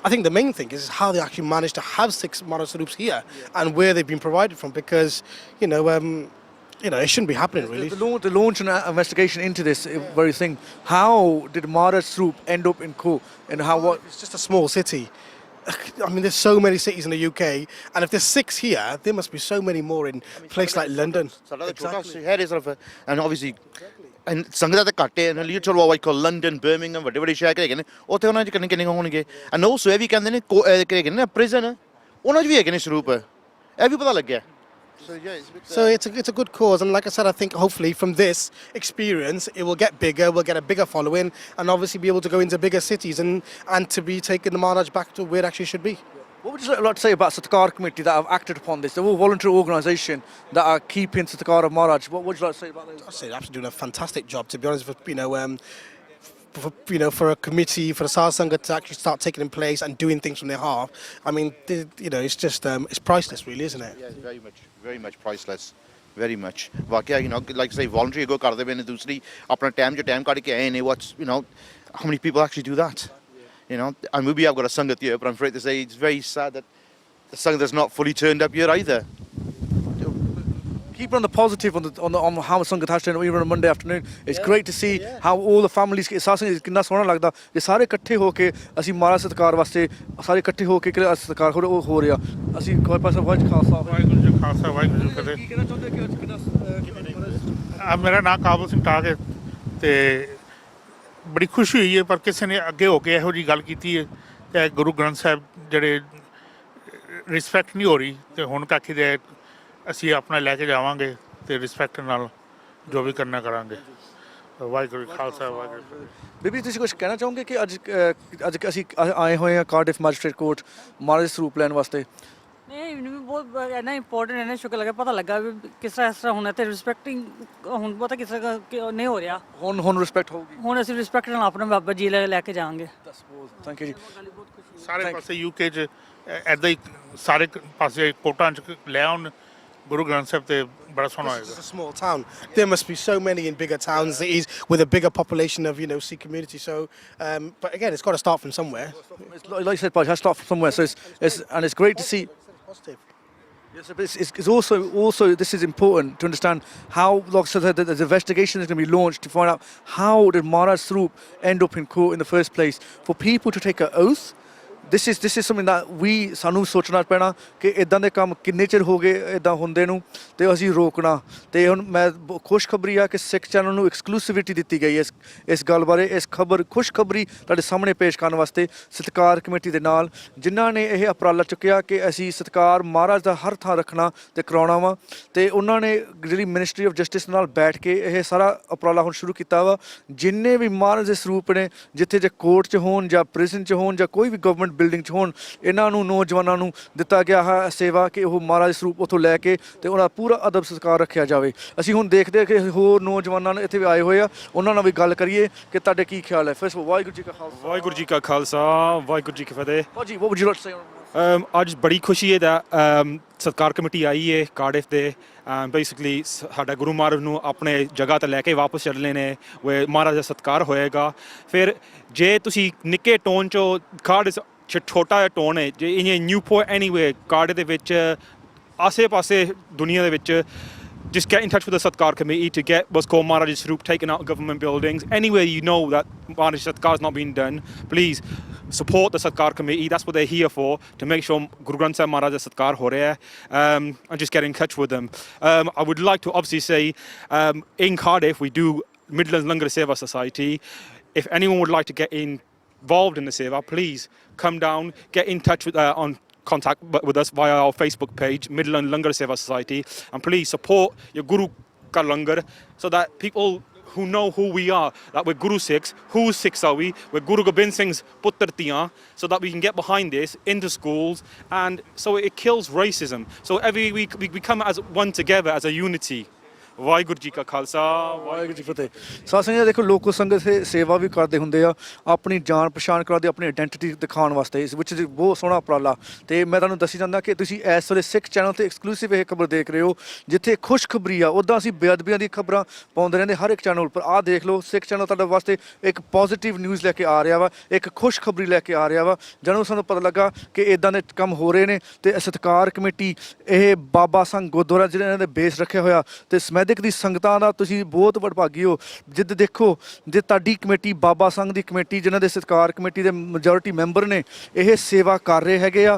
I think the main thing is how they actually managed to have 6 Maharaj Saroops here and where they've been provided from, because you know, it shouldn't be happening really. The launch and investigation into this very thing. How did Maharaj Sroop end up in Ko? And how what? It's just a small city. I mean, there's so many cities in the UK, and if there's 6 here, there must be so many more in places like London. Exactly. And obviously, and ਸੰਗਤਾਂ ਤਾਂ ਘੱਟ ਹੈ ਨਾ, literal what we call London, Birmingham, ਵੱਡੇ ਸ਼ਹਿਰ ਹੈਗੇ ਨੇ, ਉੱਥੇ ਉਹਨਾਂ 'ਚ ਕਿੰਨੇ ਹੋਣਗੇ। And also ਇਹ ਵੀ ਕਹਿੰਦੇ ਨੇ ਹੈਗੇ ਨੇ ਪ੍ਰਿਜ਼ਨ, ਉਹਨਾਂ 'ਚ ਵੀ ਹੈਗੇ ਨੇ ਸਰੂਪ। ਇਹ ਵੀ ਪਤਾ ਲੱਗਿਆ। So yeah, So it's a good cause, and like I said, I think hopefully from this experience, it will get bigger. We'll get a bigger following, and obviously be able to go into bigger cities and to be taking the Maharaj back to where it actually should be. What would you like to say about Satkar committee that have acted upon this? They're all voluntary organisation that are keeping Satkar of Maharaj. What would you like to say about those? I'd say they're actually doing a fantastic job, to be honest. For a committee, for the Satsanga to actually start taking in place and doing things from their half, I mean, it's just it's priceless, really, isn't it? Yes, very much priceless. Very much. वाकया, like I say, voluntary go ਕਰਦੇ ਪਏ ਨੇ ਦੂਸਰੀ ਆਪਣਾ time ਜੋ time ਕੱਢ ਕੇ ਆਏ ਨੇ what's how many people actually do that? And maybe I've got a Sangat here, but I'm afraid to say it's very sad that the Sangat has not fully turned up here either. Keep on the positive on how Sangat has turned even on Monday afternoon. It's great to see how all the families ਸਾਸੰਗ ਕਿੰਨਾ ਸੋਹਣਾ ਲੱਗਦਾ ਕਿ ਸਾਰੇ ਇਕੱਠੇ ਹੋ ਕੇ ਅਸੀਂ ਮਹਾਰਾਜ ਸਤਿਕਾਰ ਵਾਸਤੇ ਸਾਰੇ ਇਕੱਠੇ ਹੋ ਕੇ ਸਤਿਕਾਰ ਹੋ ਰਿਹਾ ਅਸੀਂ ਕੋਈ ਪਾਸਾ ਵਾਜ ਖਾਲਸਾ ਵਾਹਿਗੁਰੂ ਜੀ ਕਾ ਖਾਲਸਾ ਵਾਹਿਗੁਰੂ ਜੀ ਕੀ ਫਤਿਹ ਕੀ ਕਹਿਣਾ ਚਾਹੁੰਦੇ ਕਿ ਅੱਜ ਕਿੰਨਾ ਮੇਰਾ ਨਾਮ ਕਾਬਲ ਸਿੰਘ ਟਾਕ ਹੈ ਤੇ ਬੜੀ ਖੁਸ਼ੀ ਹੋਈ ਹੈ ਪਰ ਕਿਸੇ ਨੇ ਅੱਗੇ ਹੋ ਕੇ ਇਹੋ ਜਿਹੀ ਗੱਲ ਕੀਤੀ ਹੈ ਕਿ ਗੁਰੂ ਗ੍ਰੰਥ ਸਾਹਿਬ ਜਿਹੜੇ ਰਿਸਪੈਕਟ ਨਹੀਂ ਹੋ ਰਹੀ ਤੇ ਹੁਣ ਤੱਕ ਦੇ ਅਸੀਂ ਆਪਣਾ ਲੈ ਕੇ ਜਾਵਾਂਗੇ ਤੇ ਰਿਸਪੈਕਟ ਨਾਲ ਜੋ ਵੀ ਕਰਨਾ ਕਰਾਂਗੇ ਵਾਹਿਗੁਰੂ ਜੀ ਕਾ ਖਾਲਸਾ ਵਾਹਿਗੁਰੂ ਜੀ ਕੀ ਫਤਿਹ। ਬੀਬੀ ਤੁਸੀਂ ਕੁਝ ਕਹਿਣਾ ਚਾਹੋਗੇ ਕਿ ਅੱਜ ਅਸੀਂ ਆਏ ਹੋਏ ਹਾਂ ਕਾਰਡਿਫ ਮੈਜਿਸਟ੍ਰੇਟ ਕੋਰਟ ਮਹਾਰਾਜ ਸਰੂਪ ਲੈਣ ਵਾਸਤੇ ਨਹੀਂ ਮੈਨੂੰ ਵੀ ਬਹੁਤ ਇੰਨਾ ਇੰਪੋਰਟੈਂਟ ਇੰਨਾ ਸ਼ੁਕਰ ਲੱਗਾ ਪਤਾ ਲੱਗਾ ਵੀ ਕਿਸ ਤਰ੍ਹਾਂ ਇਸ ਤਰ੍ਹਾਂ ਹੋਣਾ ਤੇ ਰਿਸਪੈਕਟਿੰਗ ਹੁਣ ਪਤਾ ਕਿਸ ਤਰ੍ਹਾਂ ਨਹੀਂ ਹੋ ਰਿਹਾ ਹੁਣ ਰਿਸਪੈਕਟ ਹੋਊਗੀ ਹੁਣ ਅਸੀਂ ਰਿਸਪੈਕਟ ਨਾਲ ਆਪਣੇ ਬਾਬਾ ਜੀ ਲੈ ਕੇ ਜਾਵਾਂਗੇ ਥੈਂਕ ਯੂ ਜੀ ਸਾਰੇ ਪਾਸੇ ਯੂਕੇ 'ਚ ਐਦਾਂ ਹੀ ਸਾਰੇ ਪਾਸੇ ਕੋਟਾਂ 'ਚ ਲੈ ਆਉਣ ਗੁਰੂ ਗ੍ਰੰਥ ਸਾਹਿਬ ਤੇ ਬੜਾ ਸੋਹਣਾ It's ਹੋਏਗਾ a small town. There must be so many in bigger towns that is with a bigger population of Sikh community. So, but again, it's got to start from somewhere. It's like you said, Paj, it has to start from somewhere. So it's great to see. Positive. Yes, but it's also this is important to understand how so the investigation is going to be launched to find out how did Maharaj Swaroop end up in court in the first place. For people to take an oath, this is something that ਸਾਨੂੰ ਸੋਚਣਾ ਪੈਣਾ ਕਿ ਇਦਾਂ ਦੇ ਕੰਮ ਕਿੰਨੇ ਚਿਰ ਹੋ ਗਏ ਇਦਾਂ ਹੁੰਦੇ ਨੂੰ ਤੇ ਅਸੀਂ ਰੋਕਣਾ ਤੇ ਹੁਣ ਮੈਂ ਖੁਸ਼ਖਬਰੀ ਆ ਕਿ ਸਿੱਖ ਚੈਨਲ ਨੂੰ ਐਕਸਕਲੂਸਿਵਿਟੀ ਦਿੱਤੀ ਗਈ ਹੈ ਇਸ ਗੱਲ ਬਾਰੇ ਇਸ ਖੁਸ਼ਖਬਰੀ ਤੁਹਾਡੇ ਸਾਹਮਣੇ ਪੇਸ਼ ਕਰਨ ਵਾਸਤੇ ਸਤਿਕਾਰ ਕਮੇਟੀ ਦੇ ਨਾਲ ਜਿਨ੍ਹਾਂ ਨੇ ਇਹ ਉਪਰਾਲਾ ਚੁੱਕਿਆ ਕਿ ਅਸੀਂ ਸਤਿਕਾਰ ਮਹਾਰਾਜ ਦਾ ਹਰ ਥਾਂ ਰੱਖਣਾ ਤੇ ਕਰਾਉਣਾ ਵਾ ਤੇ ਉਹਨਾਂ ਨੇ ਜਿਹੜੀ ਮਿਨਿਸਟਰੀ ਆਫ ਜਸਟਿਸ ਨਾਲ ਬੈਠ ਕੇ ਇਹ ਸਾਰਾ ਉਪਰਾਲਾ ਹੁਣ ਸ਼ੁਰੂ ਕੀਤਾ ਵਾ ਜਿੰਨੇ ਵੀ ਮਹਾਰਾਜ ਦੇ ਸਰੂਪ ਨੇ ਜਿੱਥੇ ਜੇ ਕੋਰਟ 'ਚ ਹੋਣ ਜਾਂ ਪ੍ਰਿਜ਼ਨ 'ਚ ਹੋਣ ਜਾਂ ਕੋਈ ਵੀ ਗਵਰਨਮੈਂਟ ਬਿਲਡਿੰਗ 'ਚ ਹੋਣ ਇਹਨਾਂ ਨੂੰ ਨੌਜਵਾਨਾਂ ਨੂੰ ਦਿੱਤਾ ਗਿਆ ਹੈ ਸੇਵਾ ਕਿ ਉਹ ਮਹਾਰਾਜ ਸਰੂਪ ਉੱਥੋਂ ਲੈ ਕੇ ਤੇ ਉਹਨਾਂ ਦਾ ਪੂਰਾ ਅਦਬ ਸਤਿਕਾਰ ਰੱਖਿਆ ਜਾਵੇ ਅਸੀਂ ਹੁਣ ਦੇਖਦੇ ਹਾਂ ਕਿ ਹੋਰ ਨੌਜਵਾਨਾਂ ਨੇ ਇੱਥੇ ਵੀ ਆਏ ਹੋਏ ਆ ਉਹਨਾਂ ਨਾਲ ਵੀ ਗੱਲ ਕਰੀਏ ਕਿ ਤੁਹਾਡੇ ਕੀ ਖਿਆਲ ਹੈ ਫਸਟ ਵਾਹਿਗੁਰੂ ਜੀ ਕਾ ਖਾਲਸਾ ਵਾਹਿਗੁਰੂ ਜੀ ਕਾ ਖਾਲਸਾ ਵਾਹਿਗੁਰੂ ਜੀ ਕੀ ਫਤਿਹ ਭਾਜੀ what would you like to say on ਅੱਜ ਬੜੀ ਖੁਸ਼ੀ ਹੈ ਦਾ ਸਤਿਕਾਰ ਕਮੇਟੀ ਆਈ ਹੈ ਕਾਰਡਿਫ ਦੇ ਬੇਸਿਕਲੀ ਸਾਡਾ ਗੁਰੂ ਮਹਾਰਾਜ ਨੂੰ ਆਪਣੇ ਜਗ੍ਹਾ ਤੇ ਲੈ ਕੇ ਵਾਪਸ ਚੱਲਣੇ ਨੇ ਉਹ ਮਹਾਰਾਜ ਦਾ ਸਤਿਕਾਰ ਹੋਏਗਾ ਫਿਰ ਜੇ ਤੁਸੀਂ ਨਿੱਕੇ ਟੋਨ 'ਚੋਂ ਕਾਰਡ ਛੋਟਾ ਜਿਹਾ ਟੋਨ ਹੈ ਜੇ ਇਹ ਨਿਊਪੋਰਟ ਐਨੀਵੇ ਕਾਰਡ ਦੇ ਵਿੱਚ ਆਸੇ-ਪਾਸੇ ਦੁਨੀਆ ਦੇ ਵਿੱਚ just get in touch with the Satkar committee to get what's called Maharaj Swaroop taken out of government buildings. Anywhere you know that Maharaj Satkar is not being done, please support the Satkar committee. That's what they're here for, to make sure Guru Granth Sahib Maharaj Satkar ho raha hai, and just get in touch with them. I would like to obviously say in Cardiff we do Midlands Langar Seva Society. If anyone would like to get involved in the Seva, please come down, get in touch with contact with us via our Facebook page, Midland Langar Seva Society, and please support your Guru Ka Langar so that people who know who we are, that we're Guru Sikhs, whose Sikhs are we? We're Guru Gobind Singh's Puttar Tiyan, so that we can get behind this into schools, and so it kills racism. So every week we come as one together as a unity. Waheguru ji ਕਾ ਖਾਲਸਾ ਵਾਹਿਗੁਰੂ ਜੀ ਫਤਿਹ ਸਾਧ ਸੰਗਤ ਦੇਖੋ ਲੋਕੋ ਸੰਗਤ ਸੇਵਾ ਵੀ ਕਰਦੇ ਹੁੰਦੇ ਆ ਆਪਣੀ ਜਾਣ ਪਛਾਣ ਕਰਾਉਂਦੇ ਆਪਣੀ ਆਇਡੈਂਟੀਟੀ ਦਿਖਾਉਣ ਵਾਸਤੇ ਇਸ ਵਿੱਚ ਬਹੁਤ ਸੋਹਣਾ ਉਪਰਾਲਾ ਤੇ ਮੈਂ ਤੁਹਾਨੂੰ ਦੱਸੀ ਜਾਂਦਾ ਕਿ ਤੁਸੀਂ ਇਸ ਵੇਲੇ ਸਿੱਖ ਚੈਨਲ ਤੇ ਐਕਸਕਲੂਸਿਵ ਇਹ ਖਬਰ ਦੇਖ ਰਹੇ ਹੋ ਜਿੱਥੇ ਖੁਸ਼ਖਬਰੀ ਆ ਉੱਦਾਂ ਅਸੀਂ ਬੇਅਦਬੀਆਂ ਦੀ ਖਬਰਾਂ ਪਾਉਂਦੇ ਰਹਿੰਦੇ ਹਰ ਇੱਕ ਚੈਨਲ ਉੱਪਰ ਆਹ ਦੇਖ ਲਓ ਸਿੱਖ ਚੈਨਲ ਤੁਹਾਡੇ ਵਾਸਤੇ ਇੱਕ ਪੋਜ਼ਿਟਿਵ ਨਿਊਜ਼ ਲੈ ਕੇ ਆ ਰਿਹਾ ਵਾ ਇੱਕ ਖੁਸ਼ਖਬਰੀ ਲੈ ਕੇ ਆ ਰਿਹਾ ਵਾ ਜਦੋਂ ਸਾਨੂੰ ਪਤਾ ਲੱਗਾ ਕਿ ਇਦਾਂ ਦੇ ਕੰਮ ਹੋ ਰਹੇ ਨੇ ਤੇ ਸਤਿਕਾਰ ਕਮੇਟੀ ਇਹ ਬਾਬਾ ਸੰਘ ਗੁਰਦੁਆਰਾ ਜਿਹੜੇ ਇਹਨਾਂ ਦੇ ਬੇਸ ਰੱਖਿਆ ਹੋਇਆ ਤੇ ਸਮੈਦਿਕ ਦੀ ਸੰਗਤਾਂ ਦਾ ਤੁਸੀਂ ਬਹੁਤ ਵਡਭਾਗੀ ਹੋ ਜਿੱਦ ਦੇਖੋ ਜੇ ਤੁਹਾਡੀ ਕਮੇਟੀ ਬਾਬਾ ਸੰਘ ਦੀ ਕਮੇਟੀ ਜਿਨ੍ਹਾਂ ਦੇ ਸਤਿਕਾਰ ਕਮੇਟੀ ਦੇ ਮੈਜੋਰਿਟੀ ਮੈਂਬਰ ਨੇ ਇਹ ਸੇਵਾ ਕਰ ਰਹੇ ਹੈਗੇ ਆ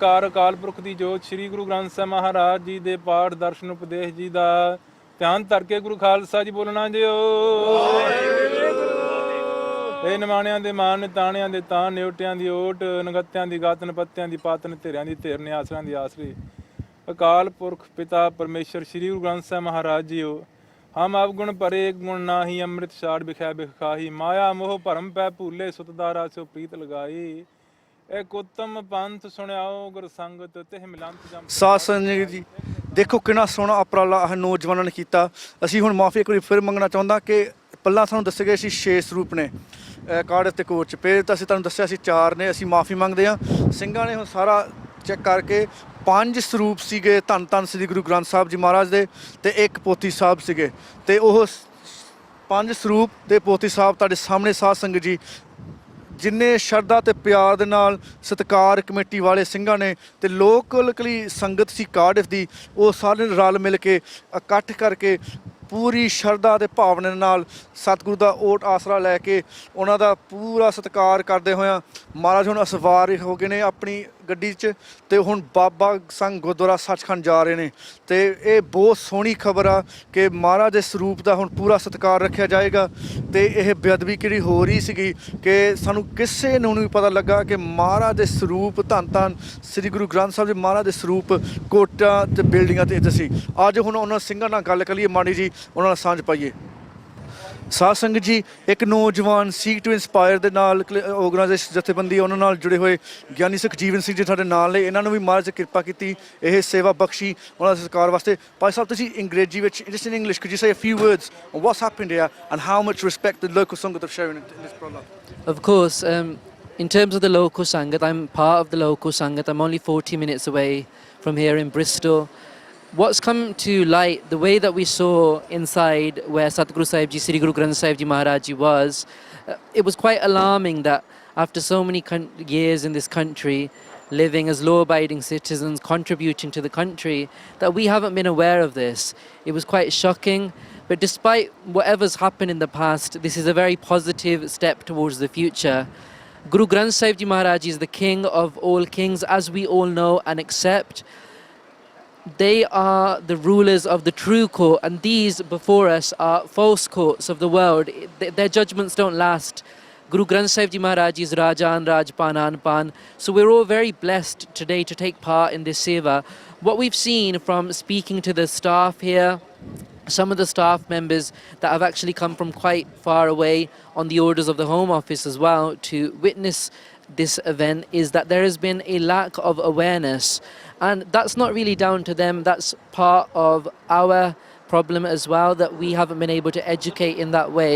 ਓਮਕਾਰ ਅਕਾਲ ਪੁਰਖ ਦੀ ਜੋਤ ਸ੍ਰੀ ਗੁਰੂ ਗ੍ਰੰਥ ਸਾਹਿਬ ਮਹਾਰਾਜ ਜੀ ਦੇ ਪਾਠ ਦਰਸ਼ਨ ਉਪਦੇਸ਼ ਜੀ ਦਾ ਧਿਆਨ ਧਰ ਕੇ ਗੁਰੂ ਖਾਲਸਾ ਜੀ ਬੋਲਣਾ ਜਿਓ। ਇਹ ਨਿਮਾਣਿਆਂ ਦੇ ਮਾਨ ਤਾਣਿਆਂ ਦੇ ਤਾਣ ਨਿਉਟਿਆਂ ਦੀ ਓਟ ਨਗਤਿਆਂ ਦੀ ਗਾਤਨ ਪੱਤਿਆਂ ਦੀ ਪਾਤਨ ਧਿਰਿਆਂ ਦੀ ਧਿਰ ਨਿਆਸਰਾਂ ਦੀ ਆਸਰੀ ਅਕਾਲ ਪੁਰਖ ਪਿਤਾ ਪਰਮੇਸ਼ਰ ਸ੍ਰੀ ਗੁਰੂ ਗ੍ਰੰਥ ਸਾਹਿਬ ਮਹਾਰਾਜ ਜੀਓ। ਹਮ ਅਵਗੁਣ ਭਰੇ ਏਕ ਗੁਣ ਨਾਹੀ ਅੰਮ੍ਰਿਤ ਛਾੜ ਬਿਖੈ ਬਿਖਾਹੀ ਮਾਇਆ ਮੋਹ ਭਰਮ ਪੈ ਭੂਲੇ ਸੁਤਦਾਰਾ ਸੋ ਪ੍ਰੀਤ ਲਗਾਈ। ਇੱਕ ਉੱਤਮ ਪੰਥ ਸੁਣਿਆਓ ਗੁਰ ਸੰਗਤ ਤਿਹ ਮਿਲੰਤ ਜਮ। ਸਾਧ ਸੰਗਤ ਜੀ ਦੇਖੋ ਕਿੰਨਾ ਸੋਹਣਾ ਉਪਰਾਲਾ ਇਹ ਨੌਜਵਾਨਾਂ ਨੇ ਕੀਤਾ। ਅਸੀਂ ਹੁਣ ਮਾਫੀ ਇੱਕ ਵਾਰੀ ਫਿਰ ਮੰਗਣਾ ਚਾਹੁੰਦਾ ਕਿ ਪਹਿਲਾਂ ਸਾਨੂੰ ਦੱਸੇ ਗਏ ਸੀ 6 ਸਰੂਪ ਨੇ ਕਾਰਡ ਤੇ ਕੋਚ ਫਿਰ ਤਾਂ ਅਸੀਂ ਤੁਹਾਨੂੰ ਦੱਸਿਆ ਸੀ 4 ਨੇ। ਅਸੀਂ ਮਾਫੀ ਮੰਗਦੇ ਹਾਂ। ਸਿੰਘਾਂ ਨੇ ਹੁਣ ਸਾਰਾ ਚੈੱਕ ਕਰਕੇ 5 ਸਰੂਪ ਸੀਗੇ ਧੰਨ ਧੰਨ ਸ੍ਰੀ ਗੁਰੂ ਗ੍ਰੰਥ ਸਾਹਿਬ ਜੀ ਮਹਾਰਾਜ ਦੇ ਤੇ 1 ਪੋਥੀ ਸਾਹਿਬ ਸੀਗੇ ਤੇ ਉਹ 5 ਸਰੂਪ ਤੇ ਪੋਥੀ ਸਾਹਿਬ ਤੁਹਾਡੇ ਸਾਹਮਣੇ ਸਾਧ ਸੰਗਤ ਜੀ ਜਿੰਨੇ ਸ਼ਰਧਾ ਤੇ ਪਿਆਰ ਦੇ ਨਾਲ ਸਤਿਕਾਰ ਕਮੇਟੀ ਵਾਲੇ ਸਿੰਘਾਂ ਨੇ ਤੇ ਲੋਕਲੀ ਸੰਗਤ ਸੀ ਕਾਰਡਿਫ ਦੀ ਉਹ ਸਾਰੇ ਰਲ ਮਿਲ ਕੇ ਇਕੱਠ ਕਰਕੇ ਪੂਰੀ ਸ਼ਰਧਾ ਤੇ ਭਾਵਨਾ ਨਾਲ ਸਤਿਗੁਰੂ ਦਾ ਓਟ ਆਸਰਾ ਲੈ ਕੇ ਉਹਨਾਂ ਦਾ ਪੂਰਾ ਸਤਿਕਾਰ ਕਰਦੇ ਹੋਇਆਂ ਮਹਾਰਾਜ ਹੁਣ ਅਸਵਾਰ ਹੋ ਗਏ ਨੇ ਆਪਣੀ ਗੱਡੀ 'ਚ ਤੇ ਹੁਣ ਬਾਬਾ ਸੰਘ ਗੁਰਦੁਆਰਾ ਸੱਚਖੰਡ ਜਾ ਰਹੇ ਨੇ ਤੇ ਇਹ ਬਹੁਤ ਸੋਹਣੀ ਖਬਰ ਆ ਕਿ ਮਹਾਰਾਜ ਦੇ ਸਰੂਪ ਦਾ ਹੁਣ ਪੂਰਾ ਸਤਿਕਾਰ ਰੱਖਿਆ ਜਾਏਗਾ ਤੇ ਇਹ ਬੇਅਦਬੀ ਕਿਹੜੀ ਹੋ ਰਹੀ ਸੀਗੀ ਕਿ ਸਾਨੂੰ ਕਿਸੇ ਨੂੰ ਨਹੀਂ ਪਤਾ ਲੱਗਾ ਕਿ ਮਹਾਰਾਜ ਦੇ ਸਰੂਪ ਧੰਨ ਧੰਨ ਸ੍ਰੀ ਗੁਰੂ ਗ੍ਰੰਥ ਸਾਹਿਬ ਜੀ ਮਹਾਰਾਜ ਦੇ ਸਰੂਪ ਕੋਟਾਂ ਤੇ ਬਿਲਡਿੰਗਾਂ ਤੇ ਇੱਥੇ ਸੀ। ਅੱਜ ਹੁਣ ਉਹਨਾਂ ਸਿੰਘਾਂ ਨਾਲ ਗੱਲ ਕਰੀਏ ਮਾੜੀ ਜੀ ਉਹਨਾਂ ਨਾਲ ਸਾਂਝ ਪਾਈਏ। ਸਾਧ ਸੰਗਤ ਜੀ ਇੱਕ ਨੌਜਵਾਨ ਸੀਕ ਟੂ ਇੰਸਪਾਇਰ ਦੇ ਨਾਲ ਆਰਗੇਨਾਈਜੇਸ਼ਨ ਜਥੇਬੰਦੀ ਉਹਨਾਂ ਨਾਲ ਜੁੜੇ ਹੋਏ ਗਿਆਨੀ ਸਿੱਖ ਜੀਵਨ ਸਿੰਘ ਜੀ ਸਾਡੇ ਨਾਲ ਨੇ ਇਹਨਾਂ ਨੂੰ ਵੀ ਮਹਾਰਾਜ ਨੇ ਕਿਰਪਾ ਕੀਤੀ ਇਹ ਸੇਵਾ ਬਖਸ਼ੀ ਉਹਨਾਂ ਦੇ ਸਤਿਕਾਰ ਵਾਸਤੇ। ਭਾਈ ਸਾਹਿਬ ਤੁਸੀਂ ਅੰਗਰੇਜ਼ੀ ਵਿੱਚ just in English could you say a few words on what's happened here and how much respect the local Sangat have shown in this program? Of course, in terms of the local Sangat, I'm part of the local Sangat. I'm only 40 minutes away from here in Bristol. What's come to light, the way that we saw inside where Satguru Sahib Ji, Sri Guru Granth Sahib Ji Maharaj Ji was, it was quite alarming that after so many years in this country, living as law-abiding citizens, contributing to the country, that we haven't been aware of this. It was quite shocking, but despite whatever's happened in the past, this is a very positive step towards the future. Guru Granth Sahib Ji Maharaj Ji is the king of all kings, as we all know and accept. They are the rulers of the true court, and these before us are false courts of the world. Their judgments don't last. Guru Granth Sahib Ji Maharaj is Rajan Raj Panan Pan. So we're all very blessed today to take part in this seva. What we've seen from speaking to the staff here, some of the staff members that have actually come from quite far away on the orders of the Home Office as well to witness this event, is that there has been a lack of awareness, and that's not really down to them. That's part of our problem as well, that we haven't been able to educate in that way.